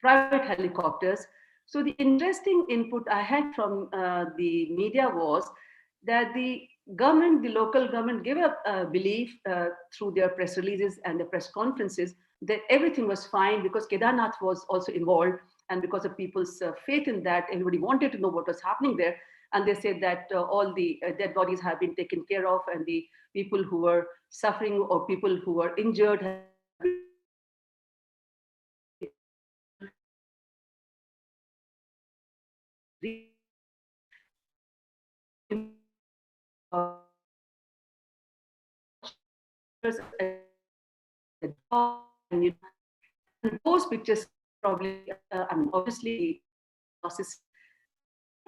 F: private helicopters. So the interesting input I had from the media was that the government, the local government, gave a belief through their press releases and the press conferences that everything was fine, because Kedarnath was also involved, and because of people's faith in that, everybody wanted to know what was happening there. And they said that all the dead bodies have been taken care of, and the people who were suffering or people who were injured have and those pictures probably, obviously,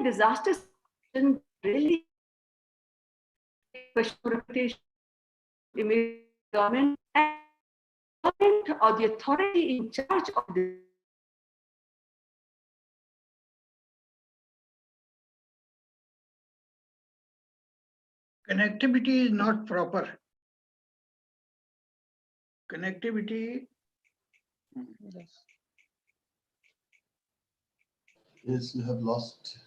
F: disasters really question reputation, image, government, and government or the authority in charge of the
C: Connectivity is not proper. Connectivity.
D: Yes, you have lost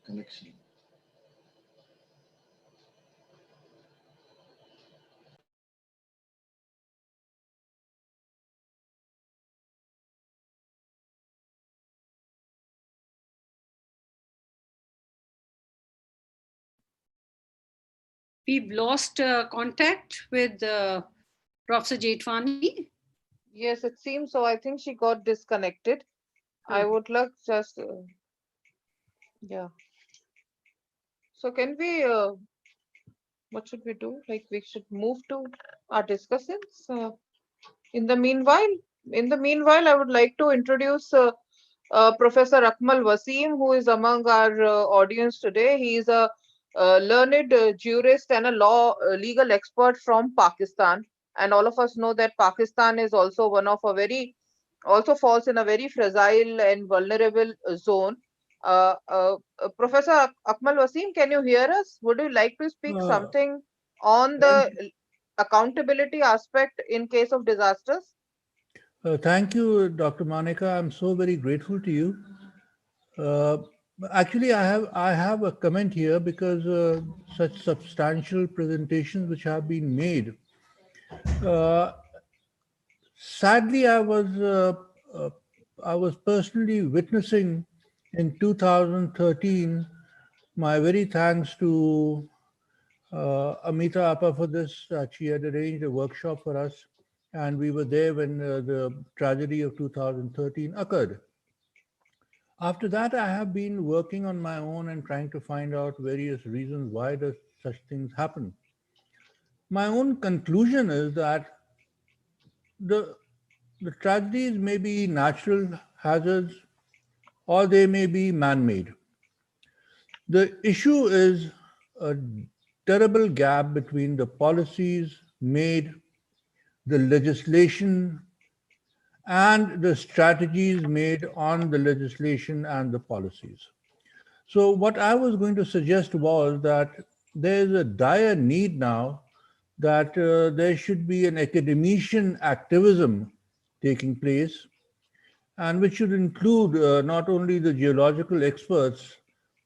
D: connection.
G: We've lost contact with Professor Jetwani.
B: Yes, it seems so. I think she got disconnected. I would like just, yeah. So can we, what should we do? Like, we should move to our discussions. In the meanwhile, I would like to introduce Professor Akmal Wasim, who is among our audience today. He is a learned jurist and a legal expert from Pakistan. And all of us know that Pakistan is also also falls in a very fragile and vulnerable zone. Professor Akmal Wasim, can you hear us? Would you like to speak something on the accountability aspect in case of disasters?
H: Thank you, Dr. Monica. I'm so very grateful to you. Actually, I have a comment here because such substantial presentations which have been made. Uh, Sadly, I was personally witnessing in 2013. My very thanks to Amita Appa for this. She had arranged a workshop for us, and we were there when the tragedy of 2013 occurred. After that, I have been working on my own and trying to find out various reasons why does such things happen. My own conclusion is that the the tragedies may be natural hazards or they may be man-made. The issue is a terrible gap between the policies made, the legislation, and the strategies made on the legislation and the policies. So what I was going to suggest was that there is a dire need now that there should be an academician activism taking place, and which should include not only the geological experts,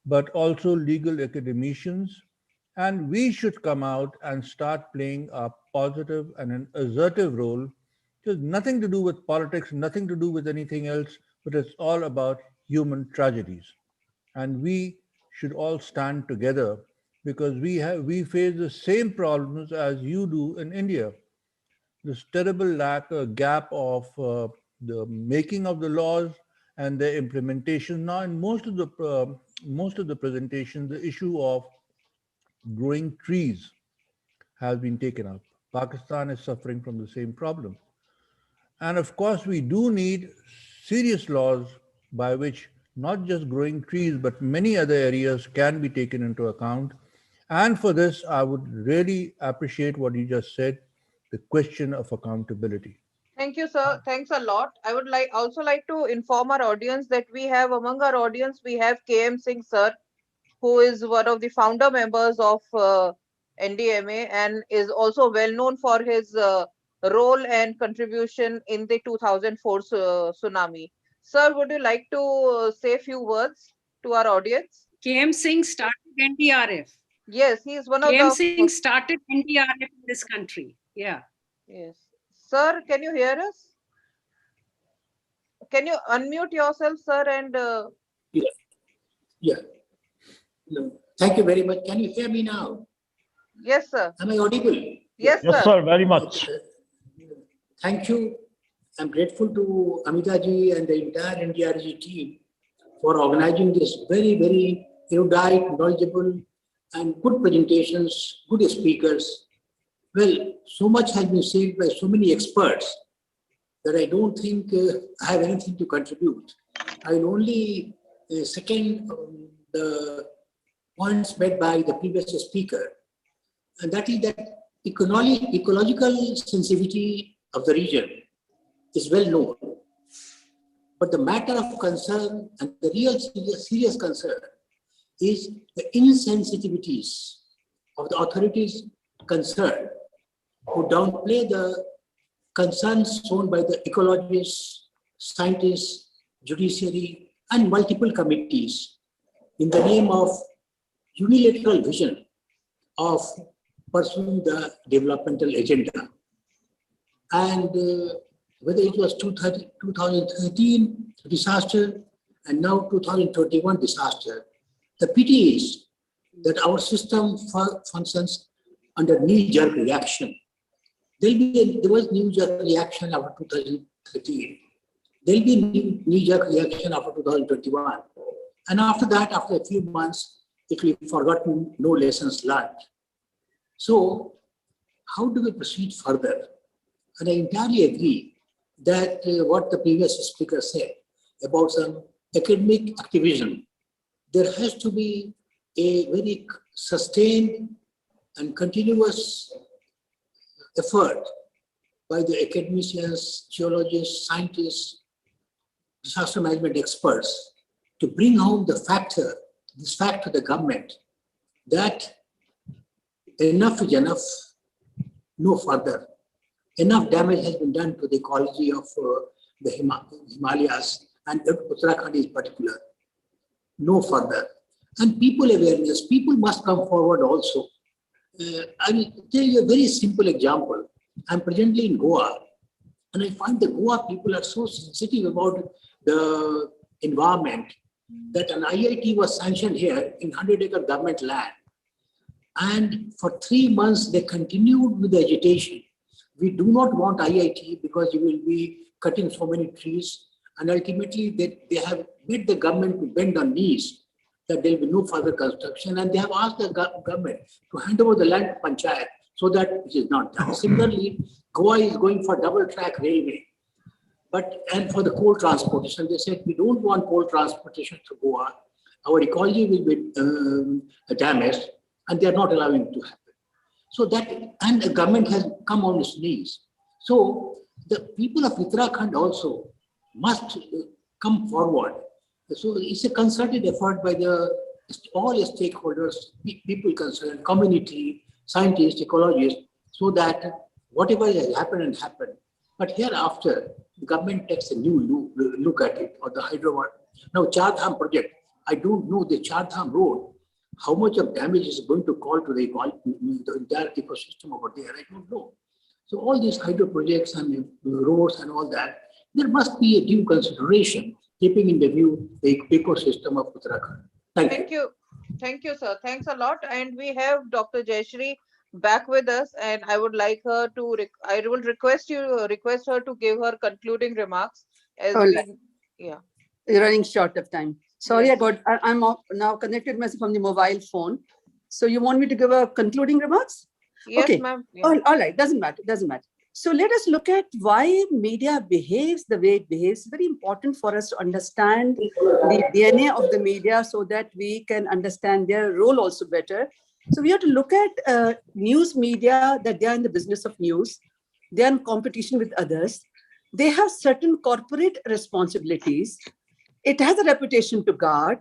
H: but also legal academicians. And we should come out and start playing a positive and an assertive role. It has nothing to do with politics, nothing to do with anything else, but it's all about human tragedies. And we should all stand together because we face the same problems as you do in India. This terrible gap of the making of the laws and their implementation. Now, in most of the presentations, the issue of growing trees has been taken up. Pakistan is suffering from the same problem. And of course, we do need serious laws by which not just growing trees, but many other areas can be taken into account. And for this, I would really appreciate what you just said, the question of accountability.
B: Thank you, sir. Thanks a lot. I would also like to inform our audience that we have among our audience, we have KM Singh, sir, who is one of the founder members of NDMA and is also well known for his role and contribution in the 2004 tsunami. Sir, would you like to say a few words to our audience?
G: KM Singh started NDRF.
B: Yes, he is one of
G: KM
B: the.
G: Singh started NDRF in this country. Yeah.
B: Yes. Sir, can you hear us? Can you unmute yourself, sir, and
I: Yeah. No. Thank you very much. Can you hear me now?
B: yes, sir.
I: Am I audible?
B: Yes,
A: Yes,
B: sir.
A: sir, very much.
I: Thank you. I'm grateful to Amita ji and the entire NDRG team for organizing this very, very erudite, knowledgeable, and good presentations, good speakers. Well, so much has been said by so many experts that I don't think I have anything to contribute. I will only second the points made by the previous speaker, and that is that ecological sensitivity of the region is well known. But the matter of concern and the real serious concern is the insensitivities of the authorities concerned who downplay the concerns shown by the ecologists, scientists, judiciary, and multiple committees in the name of unilateral vision of pursuing the developmental agenda. And whether it was 2013 disaster and now 2021 disaster, the pity is that our system functions under knee-jerk reaction. There was knee-jerk reaction after 2013. There'll be knee-jerk reaction after 2021. And after that, after a few months, it will be forgotten, no lessons learned. So how do we proceed further? And I entirely agree that what the previous speaker said about some academic activism, there has to be a very sustained and continuous effort by the academicians, geologists, scientists, disaster management experts to bring home this fact to the government that enough is enough, no further. Enough damage has been done to the ecology of the Himalayas and Uttarakhand in particular. no further. And people awareness, people must come forward also. I will tell you a very simple example. I'm presently in Goa, and I find the Goa people are so sensitive about the environment that an IIT was sanctioned here in 100-acre government land. And for 3 months, they continued with the agitation. We do not want IIT because you will be cutting so many trees. And ultimately, they have made the government to bend on knees that there will be no further construction. And they have asked the government to hand over the land to Panchayat so that it is not done. Similarly, Goa is going for double track railway. And for the coal transportation, they said, we don't want coal transportation to Goa. Our ecology will be damaged, and they are not allowing it to happen. So and the government has come on its knees. So the people of Uttarakhand also must come forward. So it's a concerted effort by all stakeholders, people concerned, community, scientists, ecologists, so that whatever has happened. But hereafter, the government takes a new look at it, or the Hyderabad. Now, Char Dham project, I don't know the Char Dham road, how much of damage is going to cause to the entire ecosystem over there, I don't know. So all these hydro projects and roads and all that, there must be a due consideration, keeping in the view the ecosystem of Uttarakhand. Thank you.
B: Thank you, sir. Thanks a lot. And we have Dr. Jayashree back with us, and I would like her to, I will request her to give her concluding remarks. As
J: All
B: we,
J: right.
B: yeah.
J: You're running short of time. Sorry,
B: Yes.
J: I'm now connected myself from the mobile phone. So you want me to give a concluding remarks?
B: Yes,
J: Okay.
B: ma'am. Yeah.
J: All right, doesn't matter. So let us look at why media behaves the way it behaves. It's very important for us to understand the DNA of the media so that we can understand their role also better. So we have to look at news media, that they are in the business of news. They are in competition with others. They have certain corporate responsibilities. It has a reputation to guard,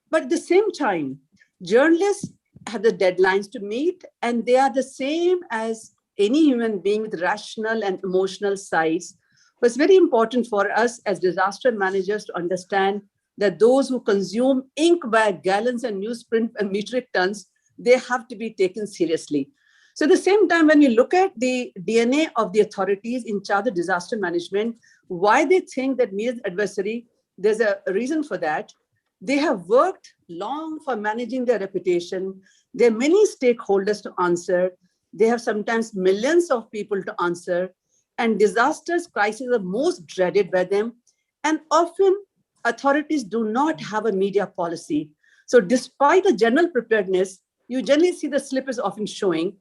J: but at the same time, journalists have the deadlines to meet, and they are the same as any human being with rational and emotional sides. But it's very important for us as disaster managers to understand that those who consume ink by gallons and newsprint and metric tons, they have to be taken seriously. So at the same time, when you look at the DNA of the authorities in charge of disaster management, why they think that media is adversary, there's a reason for that. They have worked long for managing their reputation. There are many stakeholders to answer. They have sometimes millions of people to answer. And disasters, crises are most dreaded by them. And often authorities do not have a media policy. So despite a general preparedness, you generally see the slip is often showing.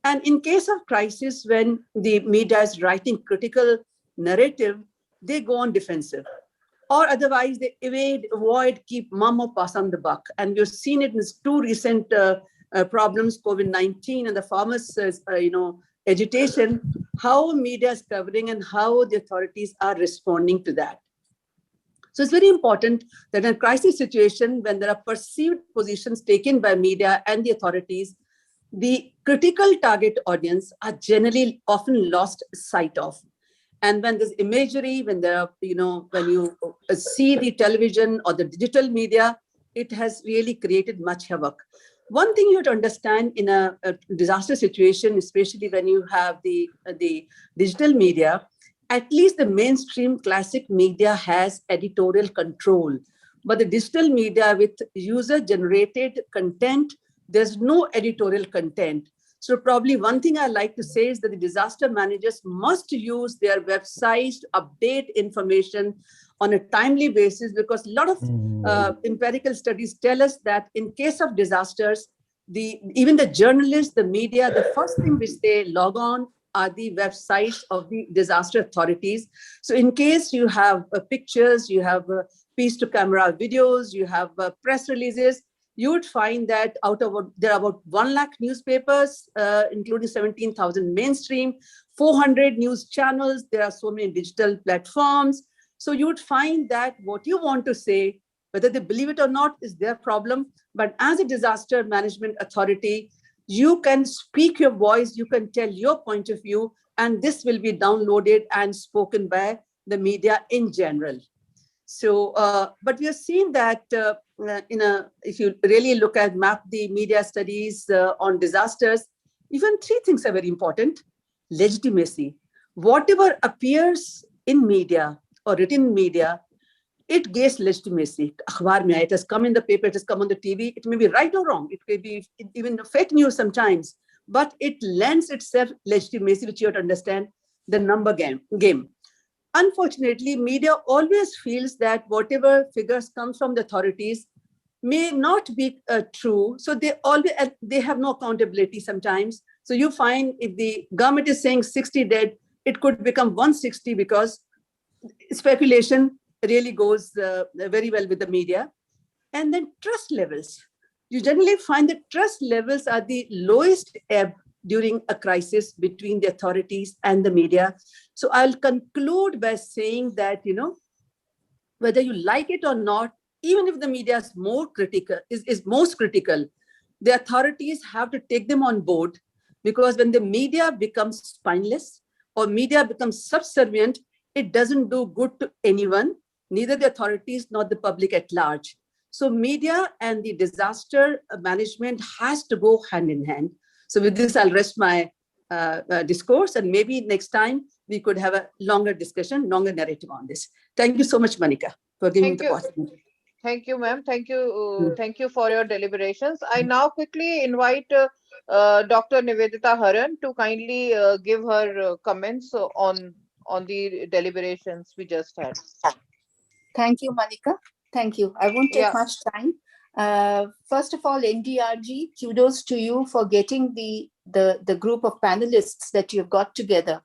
J: And in case of crisis, when the media is writing critical narrative, they go on defensive. Or otherwise, they evade, avoid, keep mum or pass on the buck. And we've seen it in two recent problems, COVID-19 and the farmers' agitation, how media is covering and how the authorities are responding to that. So it's very important that in a crisis situation, when there are perceived positions taken by media and the authorities, the critical target audience are generally often lost sight of. And when there's imagery, when there are, when you see the television or the digital media, it has really created much havoc. One thing you have to understand in a disaster situation, especially when you have the digital media, at least the mainstream classic media has editorial control. But the digital media with user-generated content, there's no editorial content. So probably one thing I like to say is that the disaster managers must use their websites to update information on a timely basis, because a lot of empirical studies tell us that in case of disasters, even the journalists, the media, the first thing which they log on are the websites of the disaster authorities. So in case you have pictures, you have piece to camera videos, you have press releases, you would find that there are about 1 lakh newspapers, including 17,000 mainstream, 400 news channels. There are so many digital platforms. So you would find that what you want to say, whether they believe it or not, is their problem. But as a disaster management authority, you can speak your voice, you can tell your point of view, and this will be downloaded and spoken by the media in general. So, but we have seen that if you really look at map the media studies on disasters, even three things are very important. Legitimacy. Whatever appears in media or written in media, it gains legitimacy. Akhbar mein, it has come in the paper, it has come on the TV. It may be right or wrong. It may be even fake news sometimes, but it lends itself legitimacy, which you have to understand the number game. Unfortunately, media always feels that whatever figures come from the authorities may not be true. So they have no accountability sometimes. So you find if the government is saying 60 dead, it could become 160 because speculation really goes very well with the media. And then trust levels. You generally find that trust levels are the lowest ebb during a crisis between the authorities and the media. So I'll conclude by saying that, whether you like it or not, even if the media is more critical, is most critical, the authorities have to take them on board, because when the media becomes spineless or media becomes subservient, it doesn't do good to anyone, neither the authorities nor the public at large. So media and the disaster management has to go hand in hand. So with this, I'll rest my discourse, and maybe next time we could have a longer discussion, longer narrative on this. Thank you so much, Manika, for giving me the opportunity.
B: Thank you, ma'am. Thank you. Thank you for your deliberations. I now quickly invite Dr. Nivedita Haran to kindly give her comments on the deliberations we just had.
K: Thank you, Manika. Thank you. I won't take much time. First of all, NDRG, kudos to you for getting the group of panelists that you've got together.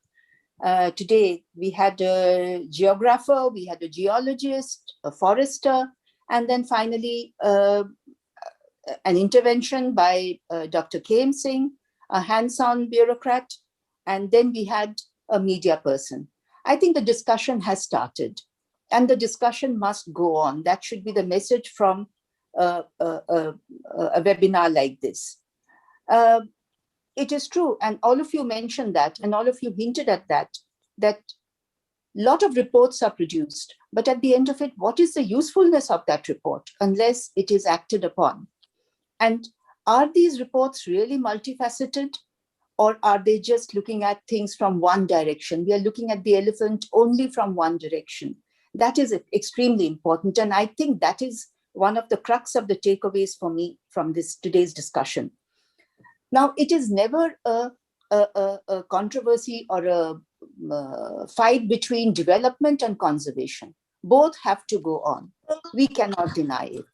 K: Today, we had a geographer, we had a geologist, a forester, and then finally an intervention by Dr. Khem Singh, a hands-on bureaucrat, and then we had a media person. I think the discussion has started, and the discussion must go on. That should be the message from a webinar like this. It is true, and all of you mentioned that, and all of you hinted at that a lot of reports are produced, but at the end of it, what is the usefulness of that report unless it is acted upon? And are these reports really multifaceted, or are they just looking at things from one direction? We are looking at the elephant only from one direction. That is extremely important, and I think that is one of the crux of the takeaways for me from today's discussion. Now, it is never a controversy or a fight between development and conservation. Both have to go on. We cannot deny it.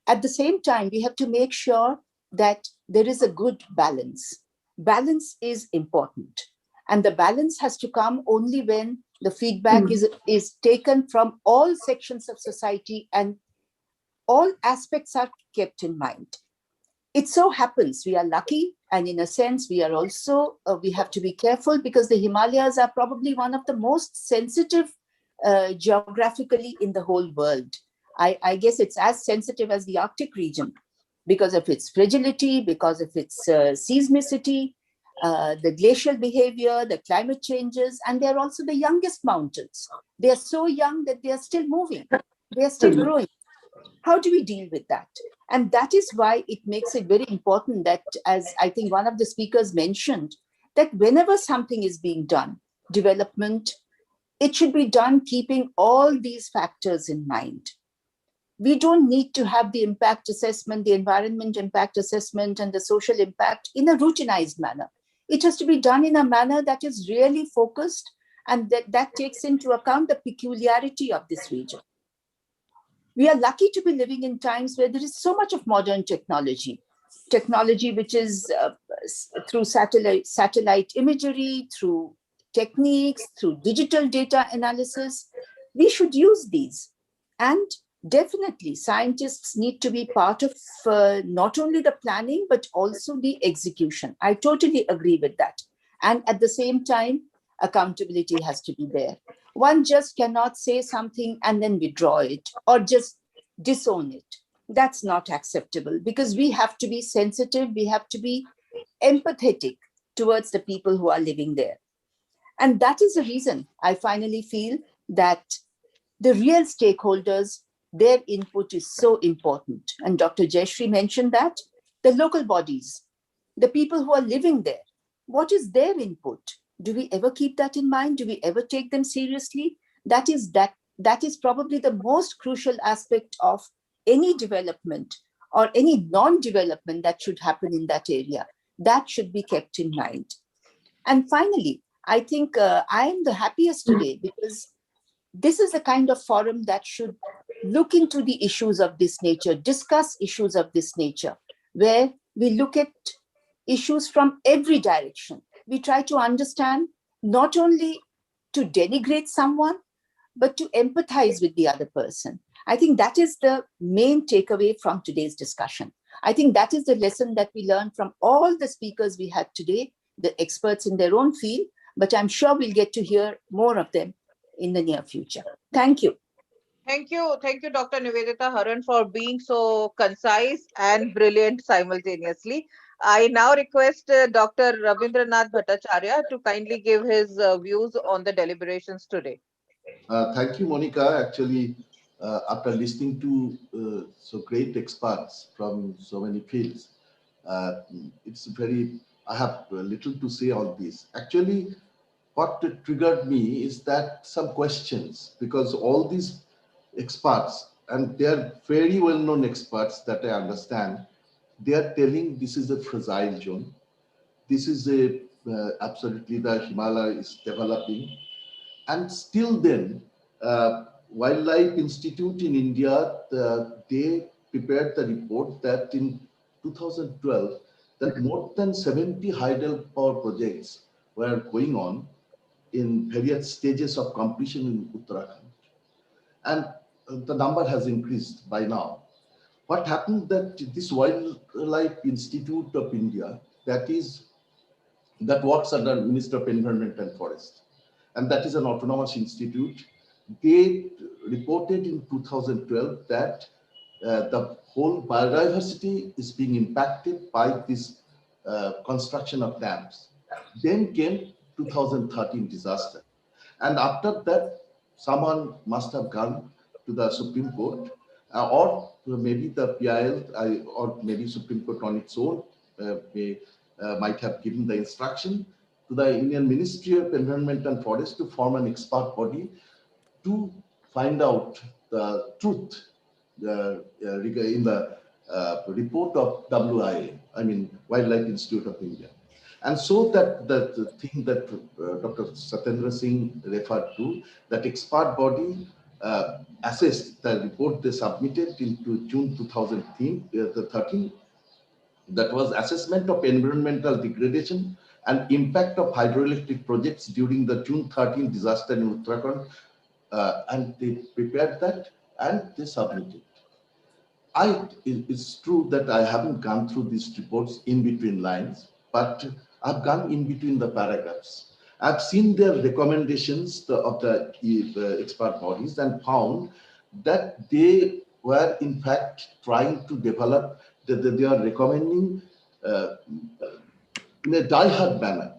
K: At the same time, we have to make sure that there is a good balance. Balance is important. And the balance has to come only when the feedback is taken from all sections of society and all aspects are kept in mind. It so happens we are lucky, and in a sense we are also, we have to be careful because the Himalayas are probably one of the most sensitive geographically in the whole world. I guess it's as sensitive as the Arctic region because of its fragility, because of its seismicity, the glacial behavior, the climate changes, and they're also the youngest mountains. They are so young that they are still moving, they are still growing. How do we deal with that? And that is why it makes it very important that, as I think one of the speakers mentioned, that whenever something is being done, development, it should be done keeping all these factors in mind. We don't need to have the impact assessment, the environment impact assessment, and the social impact in a routinized manner. It has to be done in a manner that is really focused and that takes into account the peculiarity of this region. We are lucky to be living in times where there is so much of modern technology which is through satellite imagery, through techniques, through digital data analysis. We should use these. And definitely scientists need to be part of not only the planning, but also the execution. I totally agree with that. And at the same time, accountability has to be there. One just cannot say something and then withdraw it or just disown it. That's not acceptable because we have to be sensitive. We have to be empathetic towards the people who are living there. And that is the reason I finally feel that the real stakeholders, their input is so important. And Dr. Jayashree mentioned that the local bodies, the people who are living there, what is their input? Do we ever keep that in mind? Do we ever take them seriously? That is probably the most crucial aspect of any development or any non-development that should happen in that area. That should be kept in mind. And finally, I think I am the happiest today because this is the kind of forum that should look into the issues of this nature, discuss issues of this nature, where we look at issues from every direction. We try to understand, not only to denigrate someone, but to empathize with the other person. I think that is the main takeaway from today's discussion. I think that is the lesson that we learned from all the speakers we had today, the experts in their own field, but I'm sure we'll get to hear more of them in the near future. Thank you.
B: Thank you, Dr. Nivedita Haran, for being so concise and brilliant simultaneously. I now request Dr. Ravindranath Bhattacharya to kindly give his views on the deliberations today.
D: Thank you, Monica. Actually, after listening to so great experts from so many fields, I have little to say on this. Actually, what triggered me is that some questions, because all these experts, and they are very well-known experts that I understand, they are telling this is a fragile zone. This is absolutely the Himalaya is developing. And still then, Wildlife Institute in India, they prepared the report that in 2012, that more than 70 hydropower projects were going on in various stages of completion in Uttarakhand. And the number has increased by now. What happened that this Wildlife Institute of India, that works under Minister of Environment and Forest, and that is an autonomous institute, they reported in 2012 that the whole biodiversity is being impacted by this construction of dams. Then came 2013 disaster. And after that, someone must have gone to the Supreme Court, or maybe the PIL, or maybe Supreme Court on its own might have given the instruction to the Indian Ministry of Environment and Forest to form an expert body to find out the truth in the report of WIA, I mean Wildlife Institute of India. And so that the thing that Dr. Satendra Singh referred to, that expert body assessed the report they submitted into June 2013, that was assessment of environmental degradation and impact of hydroelectric projects during the June 13 disaster in Uttarakhand, and they prepared that and they submitted. It's true that I haven't gone through these reports in between lines, but I've gone in between the paragraphs. I've seen their recommendations of the expert bodies and found that they were in fact trying to develop, they are recommending in a die-hard manner,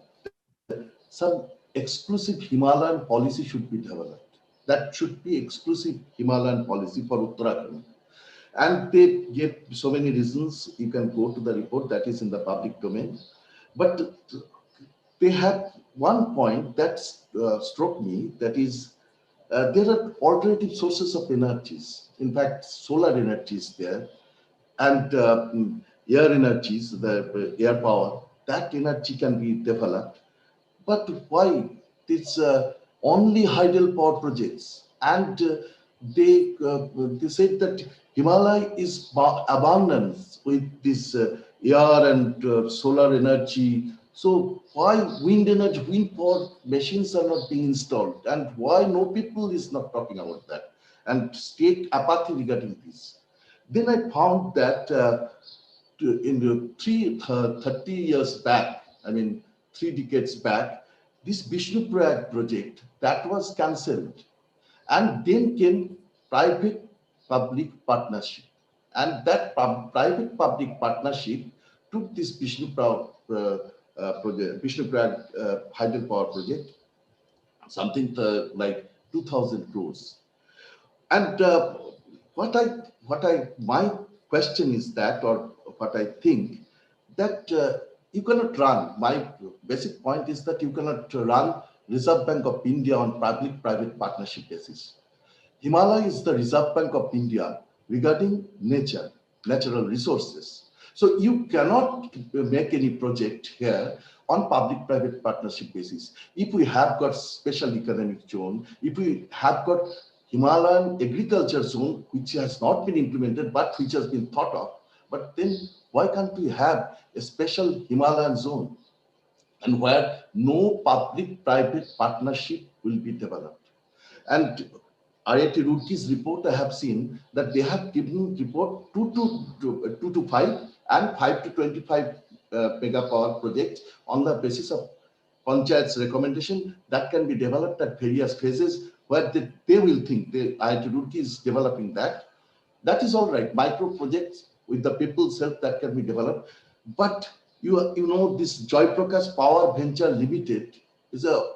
D: some exclusive Himalayan policy should be developed. That should be exclusive Himalayan policy for Uttarakhand. And they gave so many reasons. You can go to the report that is in the public domain. But they have one point that struck me, that is, there are alternative sources of energies. In fact, solar energies there, and air energies, the air power, that energy can be developed. But why this only hydropower projects? And they said that Himalaya is abundant with this air and solar energy. So why wind energy, wind power machines are not being installed, and why no people is not talking about that, and state apathy regarding this? Then I found that in the 30 years back, I mean 3 decades back, this Vishnuprayag project that was cancelled, and then came private-public partnership, and that private-public partnership took this Vishnuprayag hydropower project, something like 2,000 crores. And my question is that, or what I think, that you cannot run. My basic point is that you cannot run Reserve Bank of India on public-private partnership basis. Himalaya is the Reserve Bank of India regarding nature, natural resources. So you cannot make any project here on public-private partnership basis. If we have got special economic zone, if we have got Himalayan agriculture zone, which has not been implemented, but which has been thought of, but then why can't we have a special Himalayan zone, and where no public-private partnership will be developed? And IIT Roorkee's report, I have seen that they have given report 2 to 5 and 5 to 25 mega power projects on the basis of Panchayat's recommendation that can be developed at various phases, where they will think, IIT Roorkee is developing that. That is all right. Micro projects with the people's help that can be developed. But you know, this Joy Prakash Power Venture Limited is a,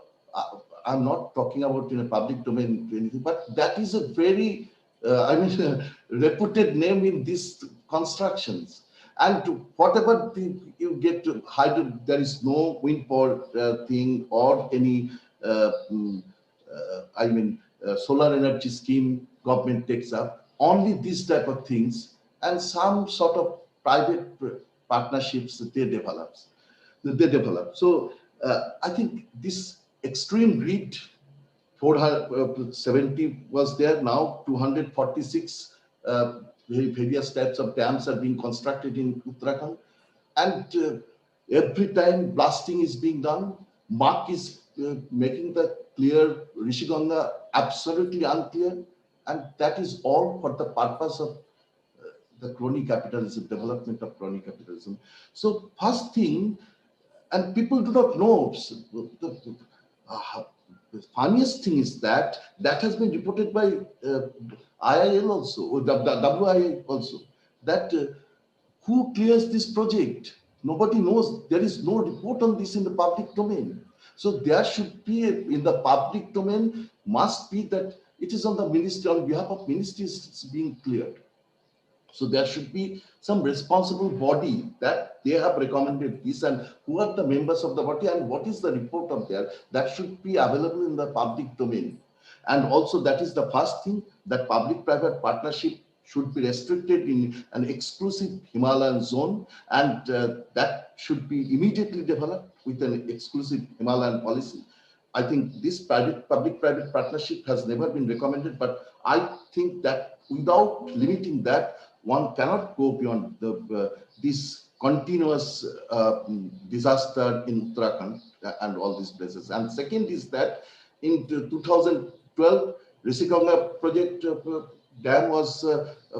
D: I'm not talking about in a public domain or anything, but that is a very, reputed name in these constructions. And whatever you get to hydro, there is no wind power thing or any, solar energy scheme government takes up. Only these type of things and some sort of private partnerships that they develop. So I think this extreme greed, 470 was there, now 246 various types of dams are being constructed in Uttarakhand. And every time blasting is being done, Mark is making the clear Rishiganga absolutely unclear. And that is all for the purpose of the crony capitalism, development of crony capitalism. So first thing, and people do not know, the funniest thing is that has been reported by IIL also, or WIA also, that who clears this project? Nobody knows. There is no report on this in the public domain. So there should be in the public domain must be that it is on the ministry, on behalf of ministries, it's being cleared. So there should be some responsible body that they have recommended this, and who are the members of the body and what is the report of there, that should be available in the public domain. And also that is the first thing, that public-private partnership should be restricted in an exclusive Himalayan zone, and that should be immediately developed with an exclusive Himalayan policy. I think this public-private partnership has never been recommended, but I think that without limiting that, one cannot go beyond this continuous disaster in Uttarakhand and all these places. And second is that in 2012, Rishiganga project dam was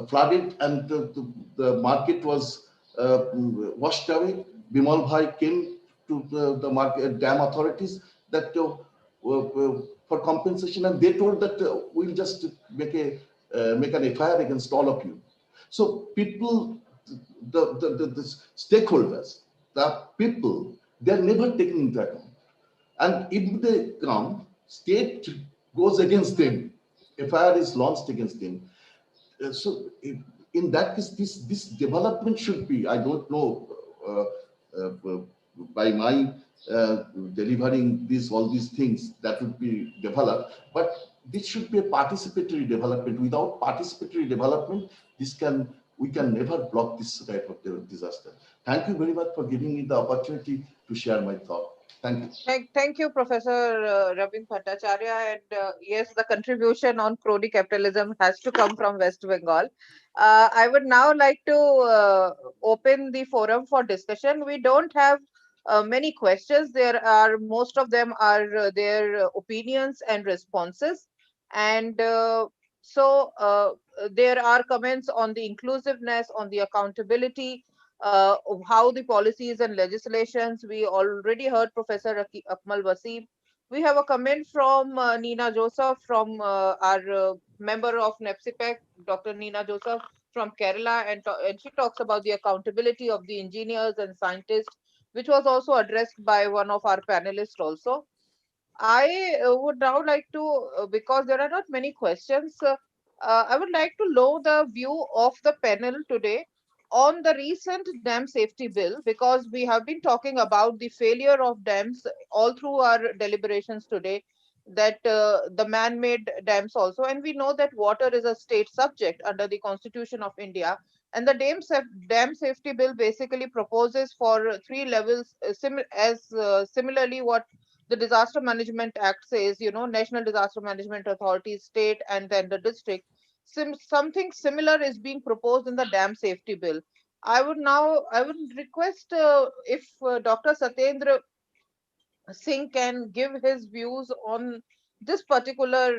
D: flooded, and the market was washed away. Bimal Bhai came to the market dam authorities that for compensation, and they told that we'll just make an FIR against all of you. So people, the stakeholders, the people, they are never taken into account. And if they come, state goes against them. FIR is launched against them. So in that case, this development should be, I don't know, by my delivering all these things that would be developed, but this should be a participatory development. Without participatory development, we can never block this type of disaster. Thank you very much for giving me the opportunity to share my thought. Thank you.
B: Thank you, Professor Ravin Bhattacharya. And yes, the contribution on crony capitalism has to come from West Bengal. I would now like to open the forum for discussion. We don't have many questions. Most of them are their opinions and responses. And there are comments on the inclusiveness, on the accountability, of how the policies and legislations. We already heard Professor Akmal Wasim. We have a comment from Nina Joseph, from our member of NEPSIPEC, Dr. Nina Joseph from Kerala, and she talks about the accountability of the engineers and scientists, which was also addressed by one of our panelists also. I would now like to, because there are not many questions, I would like to know the view of the panel today on the recent dam safety bill, because we have been talking about the failure of dams all through our deliberations today, that the man-made dams also, and we know that water is a state subject under the Constitution of India, and the dam safety bill basically proposes for three levels, similarly what the Disaster Management Act says, National Disaster Management Authority, state, and then the district. Something similar is being proposed in the dam safety bill. I would request if Dr. Satyendra Singh can give his views on this particular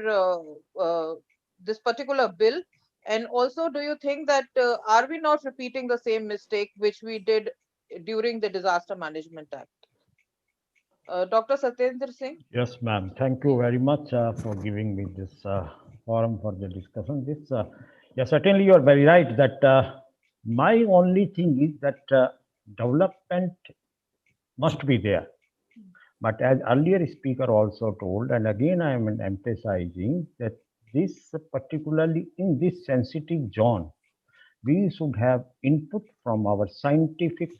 B: bill. And also, do you think that are we not repeating the same mistake which we did during the Disaster Management Act? Dr. Satyendra Singh?
A: Yes, ma'am. Thank you very much for giving me this forum for the discussion. Yeah, certainly you are very right that my only thing is that development must be there. But as earlier speaker also told, and again I am emphasizing that this particularly in this sensitive zone, we should have input from our scientific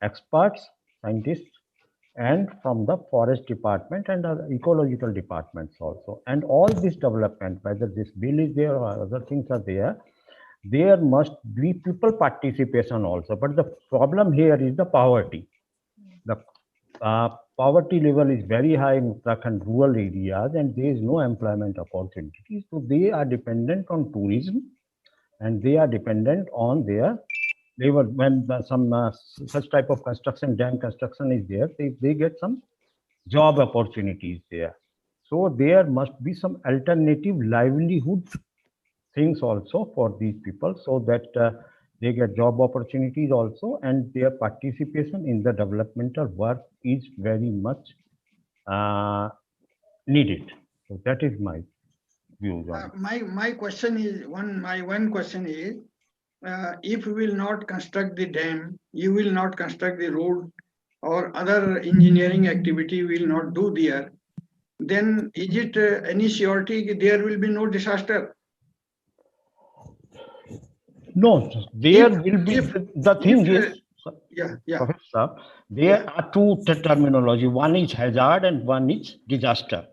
A: experts, scientists, and from the forest department and the ecological departments also. And all this development, whether this bill is there or other things are there must be people participation also. But the problem here is the poverty. The poverty level is very high in Uttarakhand rural areas, and there is no employment opportunities. So they are dependent on tourism, and they are dependent on their labor. When some such type of construction, dam construction is there, they get some job opportunities there. So there must be some alternative livelihood things also for these people, so that they get job opportunities also, and their participation in the developmental work is very much needed. So that is my views on it.
C: My question is one question is, if you will not construct the dam, you will not construct the road or other engineering activity will not do there, then is it any surety there will be no disaster?
A: No, there will be, the thing is,
C: yeah.
A: Professor, there are two terminology. One is hazard and one is disaster.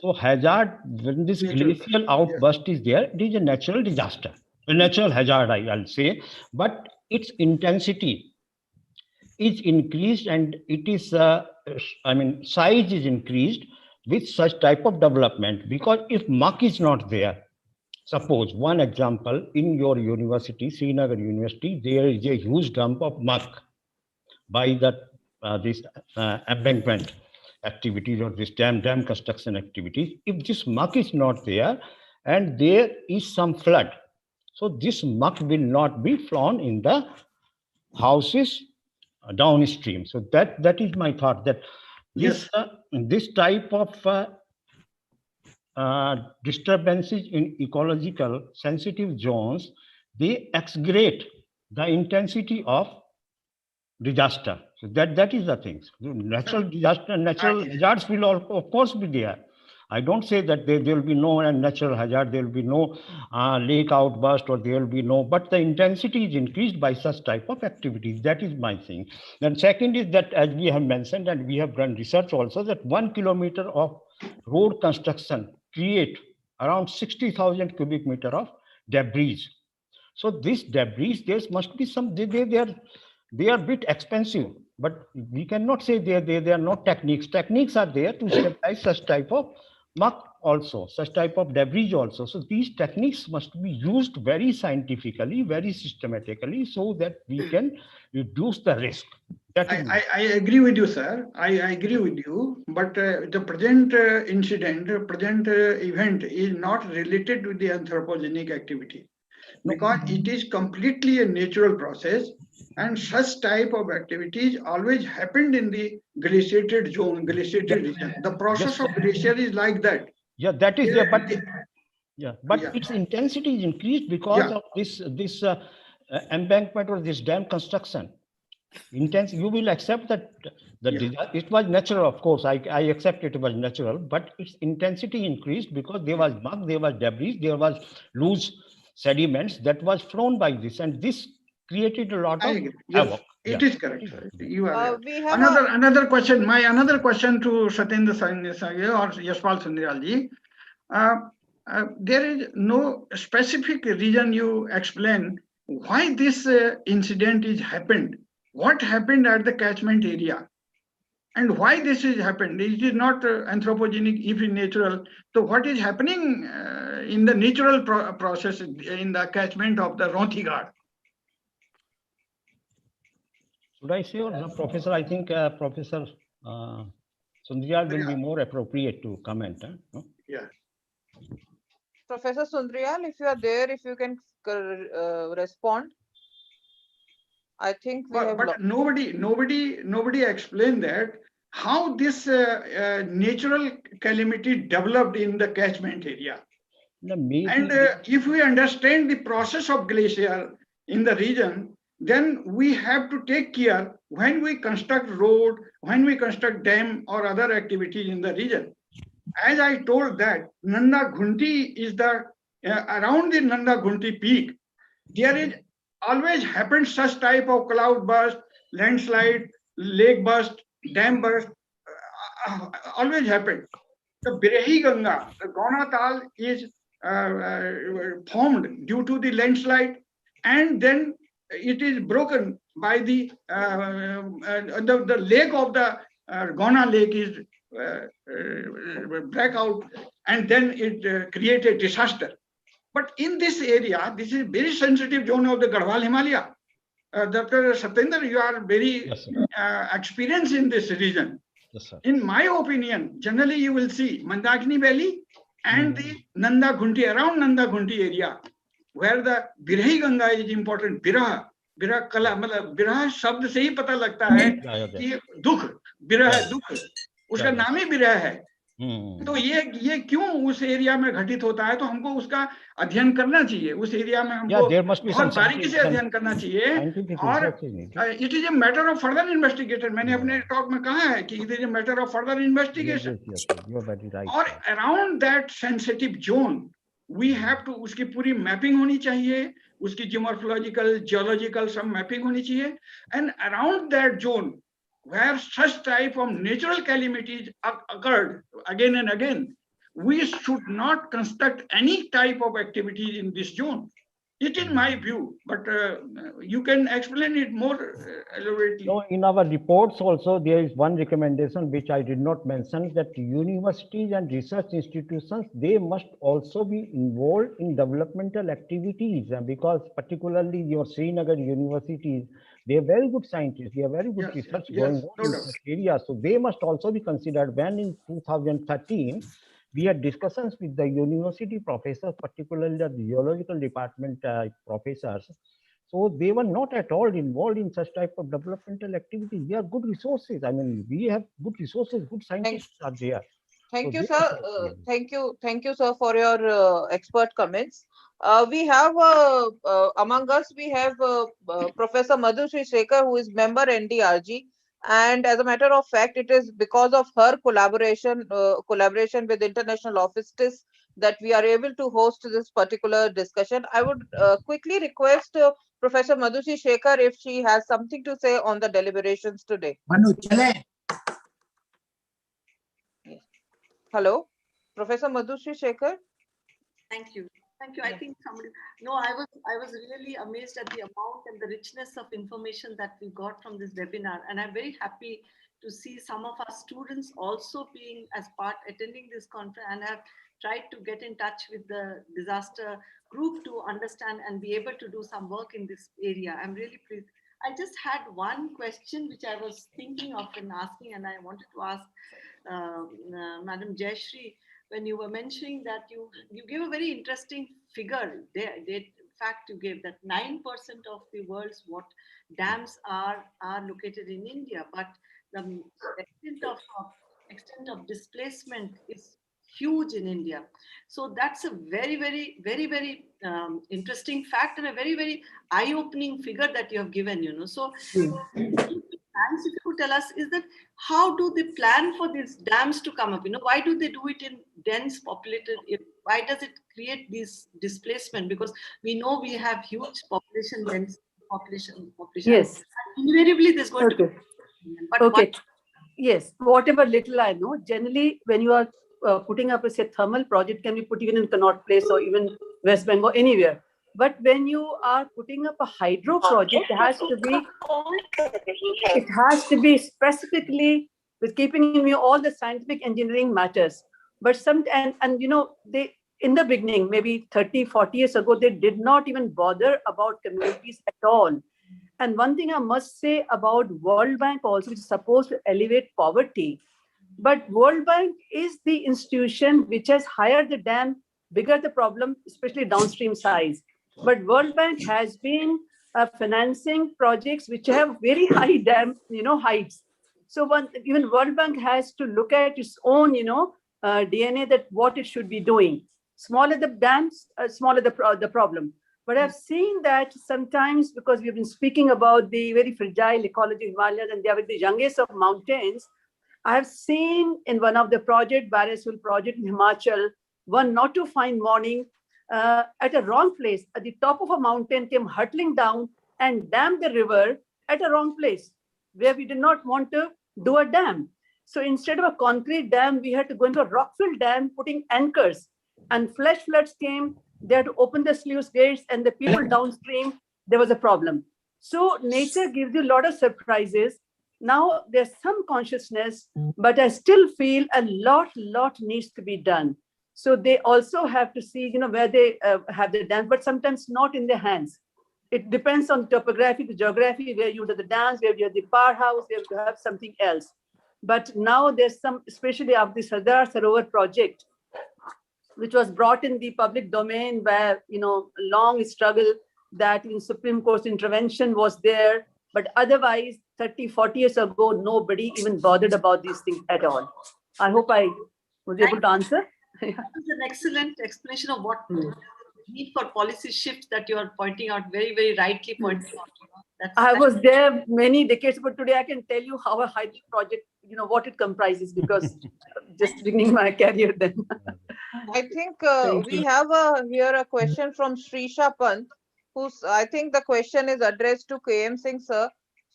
A: So hazard, when this glacial outburst is there, it is a natural disaster, a natural hazard, I'll say, but its intensity is increased, and it is, size is increased with such type of development. Because if muck is not there, suppose one example, in your university, Srinagar University, there is a huge dump of muck by this embankment activities or this dam construction activities. If this muck is not there and there is some flood, so this muck will not be flown in the houses downstream. So that is my thought, that this this type of disturbances in ecological sensitive zones, they exaggerate the intensity of disaster. So that is the thing. Natural disaster, natural hazards will of course be there. I don't say that there will be no natural hazard, there will be no lake outburst, or there will be no, but the intensity is increased by such type of activities. That is my thing. Then second is that, as we have mentioned, and we have done research also, that 1 kilometer of road construction create around 60,000 cubic meter of debris. So this debris, there must be some, they are a bit expensive, but we cannot say there are no techniques. Techniques are there to stabilize such type of muck also, such type of debris also. So these techniques must be used very scientifically, very systematically, so that we can reduce the risk.
C: I agree with you, sir. I agree with you. But the present incident, present event is not related to the anthropogenic activity, because it is completely a natural process, and such type of activities always happened in the glaciated zone, glaciated region. The process of glacier is like that.
A: Yeah, that is there, but its intensity is increased because of this embankment or this dam construction. intense, you will accept that
C: Yeah.
A: it was natural, of course. I accept it was natural, but its intensity increased because there was mud, there was debris, there was loose sediments that was flown by this, and this created a lot
C: I
A: of
C: agree. Yes,
A: havoc.
C: it
A: Yeah.
C: is correct. You are right.
B: We have a
C: Another question. My another question to Satendra Sangye or Yashpal Sundialji. There is no specific reason you explain why this incident is happened. What happened at the catchment area? And why this is happened? It is not anthropogenic, if it's natural. So what is happening in the natural process in the catchment of the Ronthi Ghat?
A: Should I say, or the professor? I think Professor Sundrial will be more appropriate to comment. No?
C: Yeah.
B: Professor Sundrial, if you are there, if you can respond. I think we have.
C: But nobody explained that how this natural calamity developed in the catchment area. And if we understand the process of glacier in the region, then we have to take care when we construct road, when we construct dam or other activities in the region. As I told that Nanda Ghunti is the around the Nanda Ghunti peak, there is always happens such type of cloud burst, landslide, lake burst, dam burst, always happen. The Birehi Ganga, the Gonatal is formed due to the landslide, and then it is broken by the lake of the Gona lake is break out, and then it creates a disaster. But in this area, this is very sensitive zone of the Garhwal Himalaya. Dr. Satendra, you are very experienced in this region.
A: Yes, sir.
C: In my opinion, generally you will see Mandakini Valley and the Nanda Ghunti, around Nanda Ghunti area, where the Birhi Ganga is important. Birah कला मतलब बिरह शब्द से ही पता लगता है कि दुख बिरह दुख उसका नाम ही बिरह है तो ये क्यों उस एरिया में घटित होता है तो हमको उसका अध्ययन करना चाहिए उस एरिया में हमको बहुत बारीकी से अध्ययन करना चाहिए और it is a matter of further investigation मैंने अपने टॉक में कहा है कि it is a matter of further investigation और around that sensitive zone we have to उसकी पूरी मैपिंग होनी चाहिए उसकी जियोमॉर्फोलॉजिकल जियोलॉजिकल सब मैपिंग होनी चाहिए and around that zone where such type of natural calamities occurred again and again, we should not construct any type of activity in this zone. It is my view, but you can explain it more elaborately.
A: No, in our reports also, there is one recommendation which I did not mention, that universities and research institutions, they must also be involved in developmental activities, because particularly your Srinagar universities, they are very good scientists, they are very good research going on in this area. So they must also be considered. When in 2013, we had discussions with the university professors, particularly the geological department professors. So they were not at all involved in such type of developmental activities. They are good resources. I mean, we have good resources, good scientists are there.
B: Thank you, sir. Thank you, sir, for your expert comments. We have among us, we have Professor Madhusri Shekhar, who is member NDRG. And as a matter of fact, it is because of her collaboration with international offices that we are able to host this particular discussion. I would quickly request Professor Madhusri Shekhar if she has something to say on the deliberations today.
I: Manu, chale.
B: Hello, Professor Madhusri Shekhar.
F: Thank you. Thank you. I think somebody. No, I was really amazed at the amount and the richness of information that we got from this webinar, and I'm very happy to see some of our students also being as part attending this conference and have tried to get in touch with the disaster group to understand and be able to do some work in this area. I'm really pleased. I just had one question which I was thinking of and asking, and I wanted to ask Madam Jayashree, when you were mentioning that you gave a very interesting figure there, fact you gave that 9% of the world's dams are located in India, but the extent of displacement is huge in India. So that's a very, very, very, very interesting fact and a very, very eye-opening figure that you have given, you know. So thanks, if you could tell us, is that how do they plan for these dams to come up? You know, why do they do it in dense populated? Why does it create this displacement? Because we know we have huge population dense population.
J: Yes.
F: Invariably, there's going to be. But
J: okay. Yes, whatever little I know, generally when you are putting up a say thermal project, can be put even in Connaught Place or even West Bengal, anywhere. But when you are putting up a hydro project, it has to be specifically with keeping in view all the scientific engineering matters. But and you know, they in the beginning, maybe 30, 40 years ago, they did not even bother about communities at all. And one thing I must say about World Bank also, which is supposed to elevate poverty, but World Bank is the institution which has higher the dam, bigger the problem, especially downstream size. But World Bank has been financing projects which have very high dam, you know, heights. So even World Bank has to look at its own, you know, DNA that what it should be doing. Smaller the dams, smaller the problem. But I've seen that sometimes, because we've been speaking about the very fragile ecology of Himalayas and they are the youngest of mountains, I have seen in one of the project, Barasul project in Himachal, one not to find morning at a wrong place. At the top of a mountain came hurtling down and dammed the river at a wrong place where we did not want to do a dam. So instead of a concrete dam, we had to go into a rock-filled dam, putting anchors. And flash floods came. They had to open the sluice gates, and the people downstream, there was a problem. So nature gives you a lot of surprises. Now there's some consciousness, but I still feel a lot needs to be done. So they also have to see, you know, where they have the dams, but sometimes not in their hands. It depends on topography, the geography, where you do the dams, where you have the powerhouse, where you have something else. But now there's some, especially after the Sardar Sarovar project, which was brought in the public domain, where, you know, long struggle that in Supreme Court's intervention was there. But otherwise, 30, 40 years ago, nobody even bothered about these things at all. I hope I was able to answer.
F: That is an excellent explanation of what need for policy shifts that you are pointing out, very, very rightly pointing out.
J: I was there many decades, but today I can tell you how a hydro project, you know, what it comprises, because just beginning my career then.
B: I think we have here a question from Srisha Pant, who's, I think the question is addressed to KM Singh sir.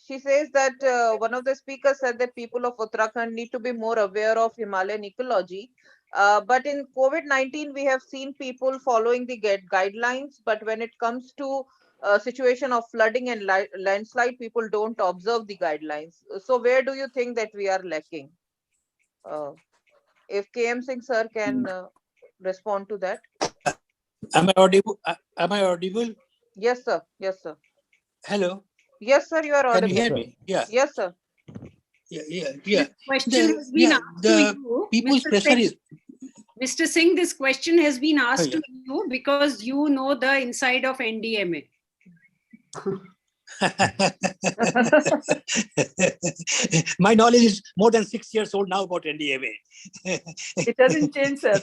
B: She says that one of the speakers said that people of Uttarakhand need to be more aware of Himalayan ecology. But in COVID-19, we have seen people following the guidelines. But when it comes to situation of flooding and landslide, people don't observe the guidelines. So where do you think that we are lacking? If KM Singh sir can respond to that.
I: Am I audible? Am I audible?
B: Yes, sir. Yes, sir.
I: Hello.
B: Yes, sir. You are audible.
I: Can you hear me? Yeah.
B: Yes, sir.
I: Yeah.
G: This question has been asked to you,
I: people's
G: Mr.
I: pressure
G: Singh.
I: is.
G: Mr. Singh, this question has been asked to you because you know the inside of NDMA.
I: My knowledge is more than 6 years old now about NDMA.
J: It hasn't changed, sir.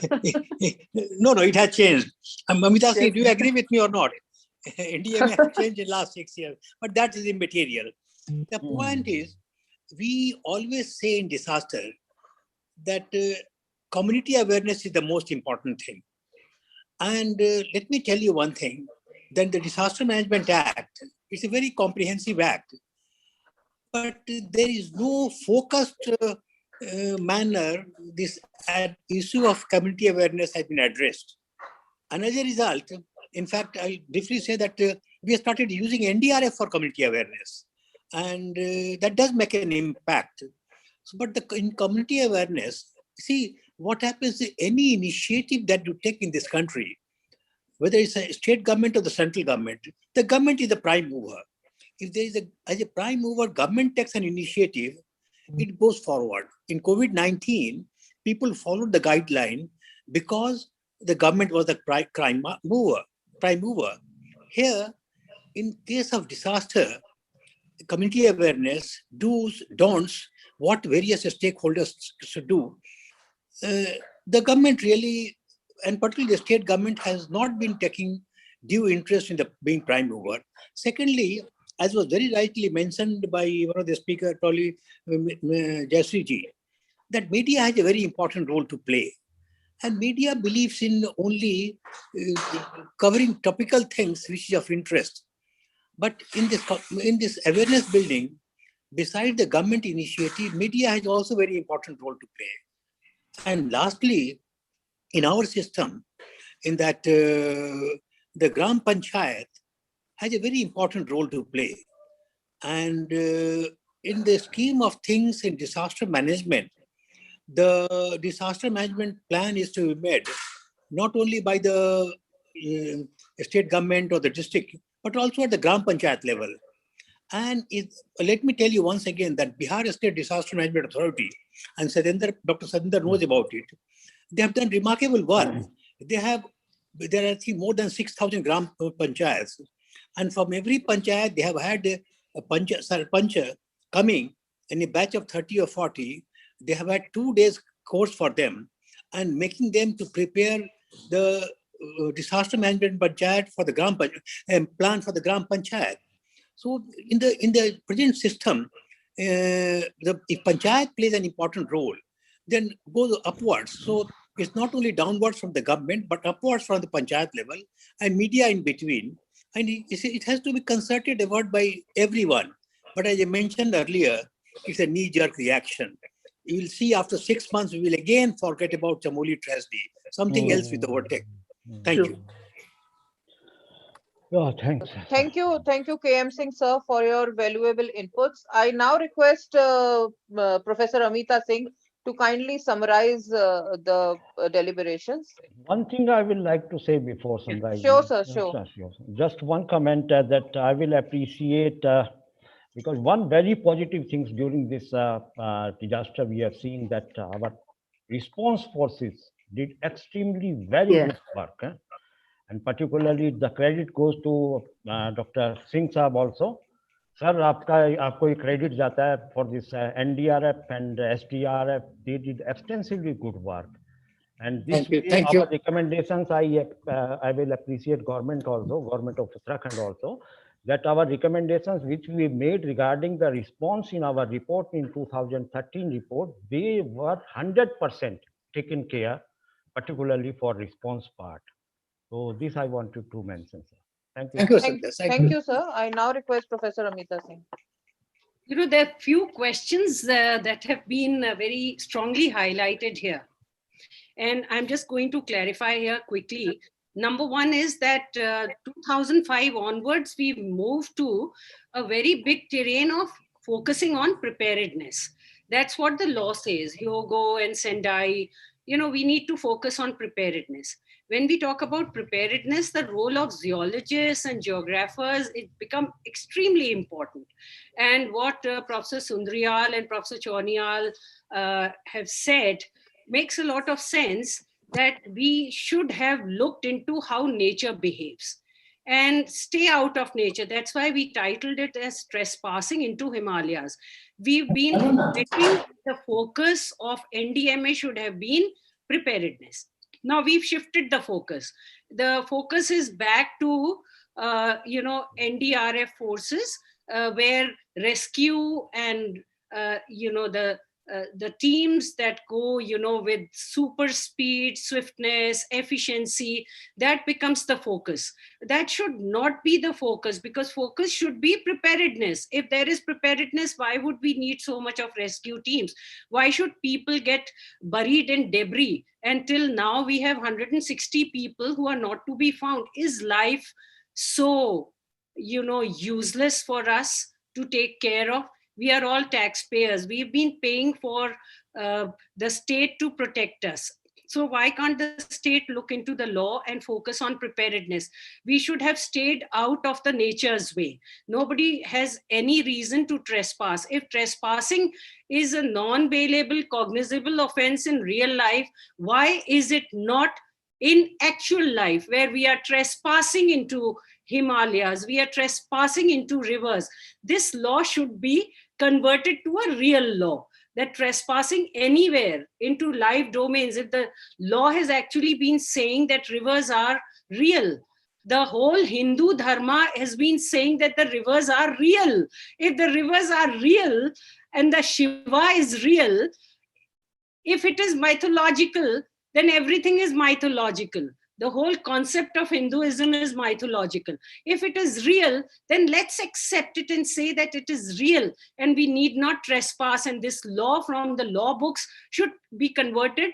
I: No, it has changed. Mamita, do you agree with me or not? NDMA has changed in the last 6 years, but that is immaterial. The point is, we always say in disaster that community awareness is the most important thing. And let me tell you one thing, that the Disaster Management Act is a very comprehensive act, but there is no focused manner this issue of community awareness has been addressed. And as a result, in fact, I'll briefly say that we have started using NDRF for community awareness, and that does make an impact. So, but in community awareness, see what happens, any initiative that you take in this country, whether it's a state government or the central government, the government is the prime mover. If there is as a prime mover, government takes an initiative, it goes forward. In COVID-19, people followed the guideline because the government was the prime mover. Here, in case of disaster, community awareness, do's, don'ts, what various stakeholders should do. the government really, and particularly the state government, has not been taking due interest in the being prime mover. Secondly, as was very rightly mentioned by one of the speakers, probably Jayashree ji, that media has a very important role to play. And media believes in only covering topical things which is of interest. But in this awareness building, besides the government initiative, media has also a very important role to play. And lastly, in our system, in that the Gram Panchayat has a very important role to play. And in the scheme of things in disaster management, the disaster management plan is to be made not only by the state government or the district, but also at the Gram Panchayat level. And let me tell you once again that Bihar State Disaster Management Authority, and Dr. Satendra knows about it, they have done remarkable work. There are I think more than 6,000 Gram Panchayats. And from every Panchayat, they have had a Pancha coming in a batch of 30 or 40. They have had 2 days course for them and making them to prepare the disaster management Panchayat for the plan for the Gram Panchayat. So in the present system, if Panchayat plays an important role, then goes upwards. So it's not only downwards from the government, but upwards from the Panchayat level and media in between. And it has to be concerted effort by everyone. But as I mentioned earlier, it's a knee-jerk reaction. You will see after 6 months, we will again forget about Chamoli tragedy. Something else will overtake. Thank you.
A: Oh, thanks.
B: Thank you, KM Singh sir, for your valuable inputs. I now request Professor Amita Singh to kindly summarize the deliberations.
A: One thing I will like to say before summarizing.
B: Sure, sir, sure.
A: Just one comment that I will appreciate, because one very positive things during this disaster, we have seen that our response forces did extremely very good work. And particularly the credit goes to Dr. Singh Saab also. Sir, आपको ये credit जाता है for this NDRF and SDRF. They did extensively good work. And this
I: Thank you.
A: Our recommendations, I will appreciate government of Uttarakhand also, that our recommendations which we made regarding the response in our report in 2013 report, they were 100% taken care, particularly for response part. So this I wanted to mention, sir. Thank you.
B: Thank you, sir. I now request Professor Amita Singh.
G: There are few questions that have been very strongly highlighted here. And I'm just going to clarify here quickly. Number one is that 2005 onwards, we've moved to a very big terrain of focusing on preparedness. That's what the law says. Hyogo and Sendai, we need to focus on preparedness. When we talk about preparedness, the role of zoologists and geographers, it becomes extremely important. And what Professor Sundaryal and Professor Chonial have said makes a lot of sense, that we should have looked into how nature behaves and stay out of nature. That's why we titled it as Trespassing into Himalayas. We've been forgetting the focus of NDMA should have been preparedness. Now we've shifted the focus. The focus is back to, NDRF forces, where rescue and, the teams that go, with super speed, swiftness, efficiency, that becomes the focus. That should not be the focus, because focus should be preparedness. If there is preparedness, why would we need so much of rescue teams? Why should people get buried in debris? Until now, we have 160 people who are not to be found. Is life so, useless for us to take care of? We are all taxpayers. We've been paying for the state to protect us. So why can't the state look into the law and focus on preparedness? We should have stayed out of the nature's way. Nobody has any reason to trespass. If trespassing is a non-bailable, cognizable offense in real life, why is it not in actual life, where we are trespassing into Himalayas, we are trespassing into rivers? This law should be converted to a real law, that trespassing anywhere into live domains, if the law has actually been saying that rivers are real, the whole Hindu dharma has been saying that the rivers are real. If the rivers are real and the Shiva is real, if it is mythological, then everything is mythological. The whole concept of Hinduism is mythological. If it is real, then let's accept it and say that it is real, and we need not trespass. And this law from the law books should be converted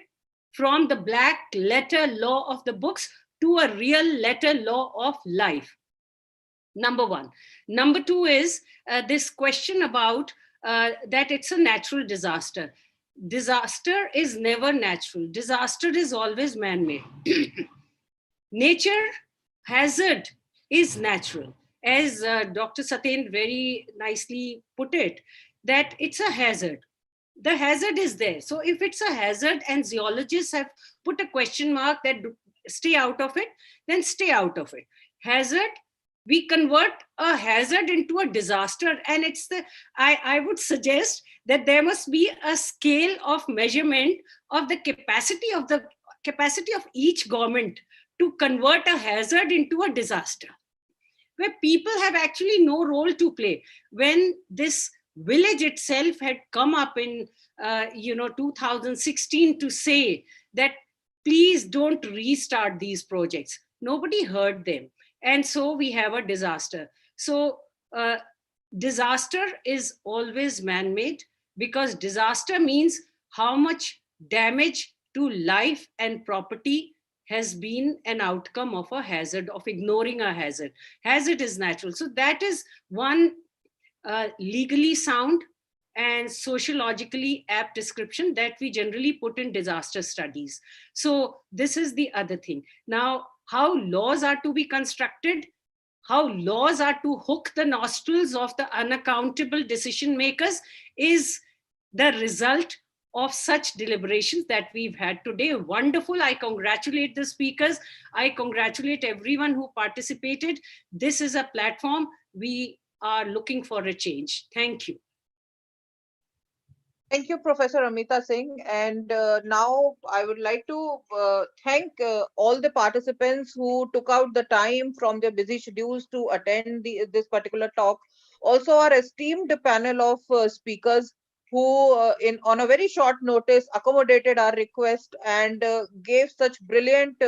G: from the black letter law of the books to a real letter law of life. Number one. Number two is this question about that it's a natural disaster. Disaster is never natural. Disaster is always man-made. Nature hazard is natural. As Dr. Saten very nicely put it, that it's a hazard. The hazard is there. So if it's a hazard and zoologists have put a question mark that stay out of it, then stay out of it. Hazard, we convert a hazard into a disaster. And it's the, I would suggest that there must be a scale of measurement of the capacity of each government to convert a hazard into a disaster, where people have actually no role to play. When this village itself had come up in 2016 to say that please don't restart these projects, nobody heard them, and so we have a disaster. So disaster is always man-made, because disaster means how much damage to life and property has been an outcome of a hazard, of ignoring a hazard. Hazard is natural. So that is one legally sound and sociologically apt description that we generally put in disaster studies. So this is the other thing. Now, how laws are to be constructed, how laws are to hook the nostrils of the unaccountable decision makers is the result of such deliberations that we've had today. Wonderful. I congratulate the speakers. I congratulate everyone who participated. This is a platform. We are looking for a change. Thank you.
B: Thank you, Professor Amita Singh. And now I would like to thank all the participants who took out the time from their busy schedules to attend this particular talk. Also, our esteemed panel of speakers who on a very short notice accommodated our request and gave such brilliant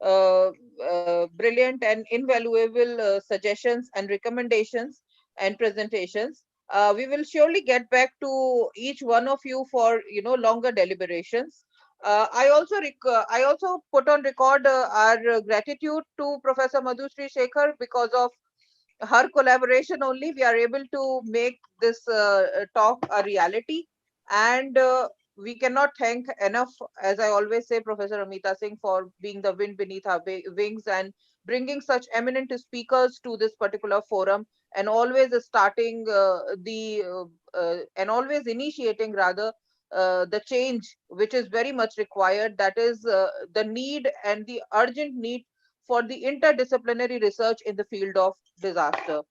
B: and invaluable suggestions and recommendations and presentations. We will surely get back to each one of you for longer deliberations. I also put on record our gratitude to Professor Madhusri Shekhar. Because of her collaboration only, we are able to make this talk a reality. And we cannot thank enough, as I always say, Professor Amita Singh, for being the wind beneath our wings and bringing such eminent speakers to this particular forum, and always starting and always initiating rather the change which is very much required. That is the need and the urgent need for the interdisciplinary research in the field of disaster.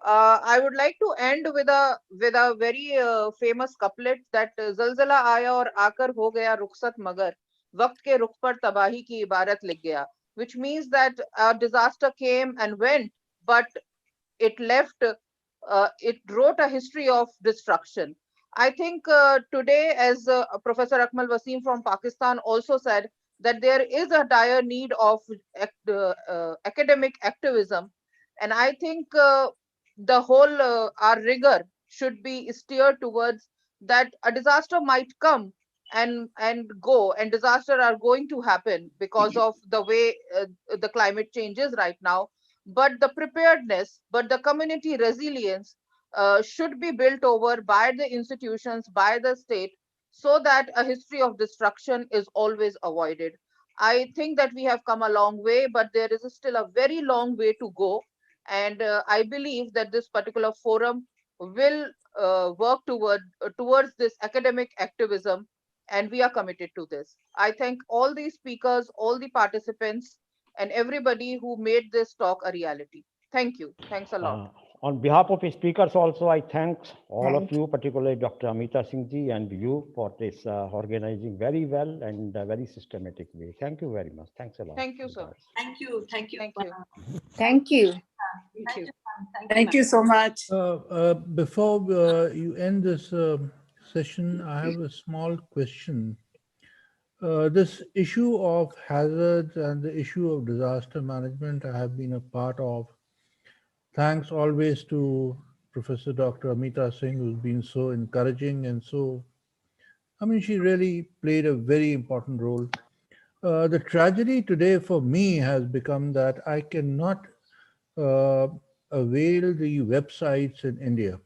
B: I would like to end with a very famous couplet that zalzala aaya aur aakar ho gaya rukhsat magar waqt ke rukh par tabahi ki ibarat lik gaya, which means that a disaster came and went, but it left it wrote a history of destruction. I think today, as Professor Akmal Wasim from Pakistan also said, that there is a dire need of academic activism. And I think the whole our rigor should be steered towards that a disaster might come and go, and disaster are going to happen because of the way the climate changes right now. But the preparedness, but the community resilience should be built over by the institutions, by the state, so that a history of destruction is always avoided. I think that we have come a long way, but there is still a very long way to go. And I believe that this particular forum will work towards this academic activism, and we are committed to this. I thank all the speakers, all the participants, and everybody who made this talk a reality. Thank you. Thanks a lot.
A: On behalf of speakers also, I thank all of you, particularly Dr. Amita Singh ji and you for this organizing very well and very systematic way. Thank you very much. Thanks a lot.
B: Thank you, sir.
J: Thank you. Thank you.
B: Thank you.
K: Thank you.
G: Thank you.
J: Thank you so much.
H: Before you end this session, I have a small question. This issue of hazards and the issue of disaster management I have been a part of. Thanks always to Professor Dr. Amita Singh, who's been so encouraging and so, I mean, she really played a very important role. The tragedy today for me has become that I cannot avail the websites in India,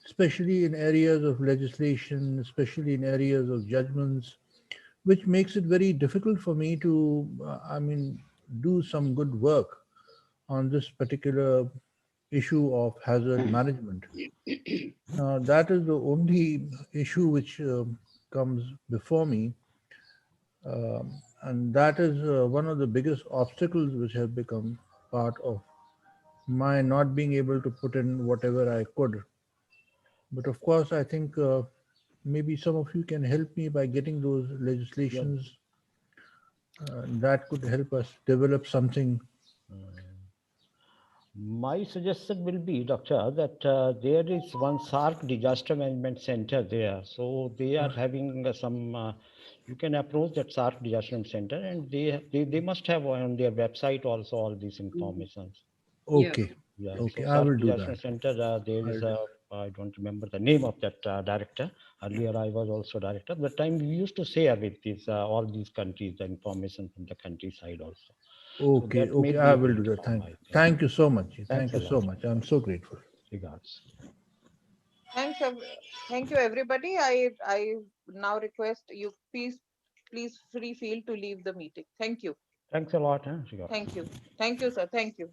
H: especially in areas of legislation, especially in areas of judgments, which makes it very difficult for me to, do some good work on this particular issue of hazard management. That is the only issue which comes before me. And that is one of the biggest obstacles which have become part of my not being able to put in whatever I could. But of course, I think maybe some of you can help me by getting those legislations that could help us develop something.
A: My suggestion will be, Doctor, that there is one SARC Disaster Management Center there. So they are having some, you can approach that SARC Disaster Management Center, and they must have on their website also all these informations.
H: Okay.
A: Yeah.
H: Okay,
A: So
H: I will
A: SARC
H: do
A: Disaster
H: that.
A: Center, there is a, I don't remember the name of that director. Earlier, I was also director. At the time, we used to share with these all these countries the information from the countryside also.
H: Okay,
A: that may
H: okay,
A: be
H: I
A: a
H: will do that.
A: platform, I think.
H: Thank you so much.
A: Thanks
H: Thank
A: a
H: you so
A: lot.
H: much. I'm so grateful.
A: Regards.
B: Thank you, everybody. I now request you please free feel to leave the meeting. Thank you.
A: Thanks a lot. Regards.
B: Thank you. Thank you, sir. Thank you.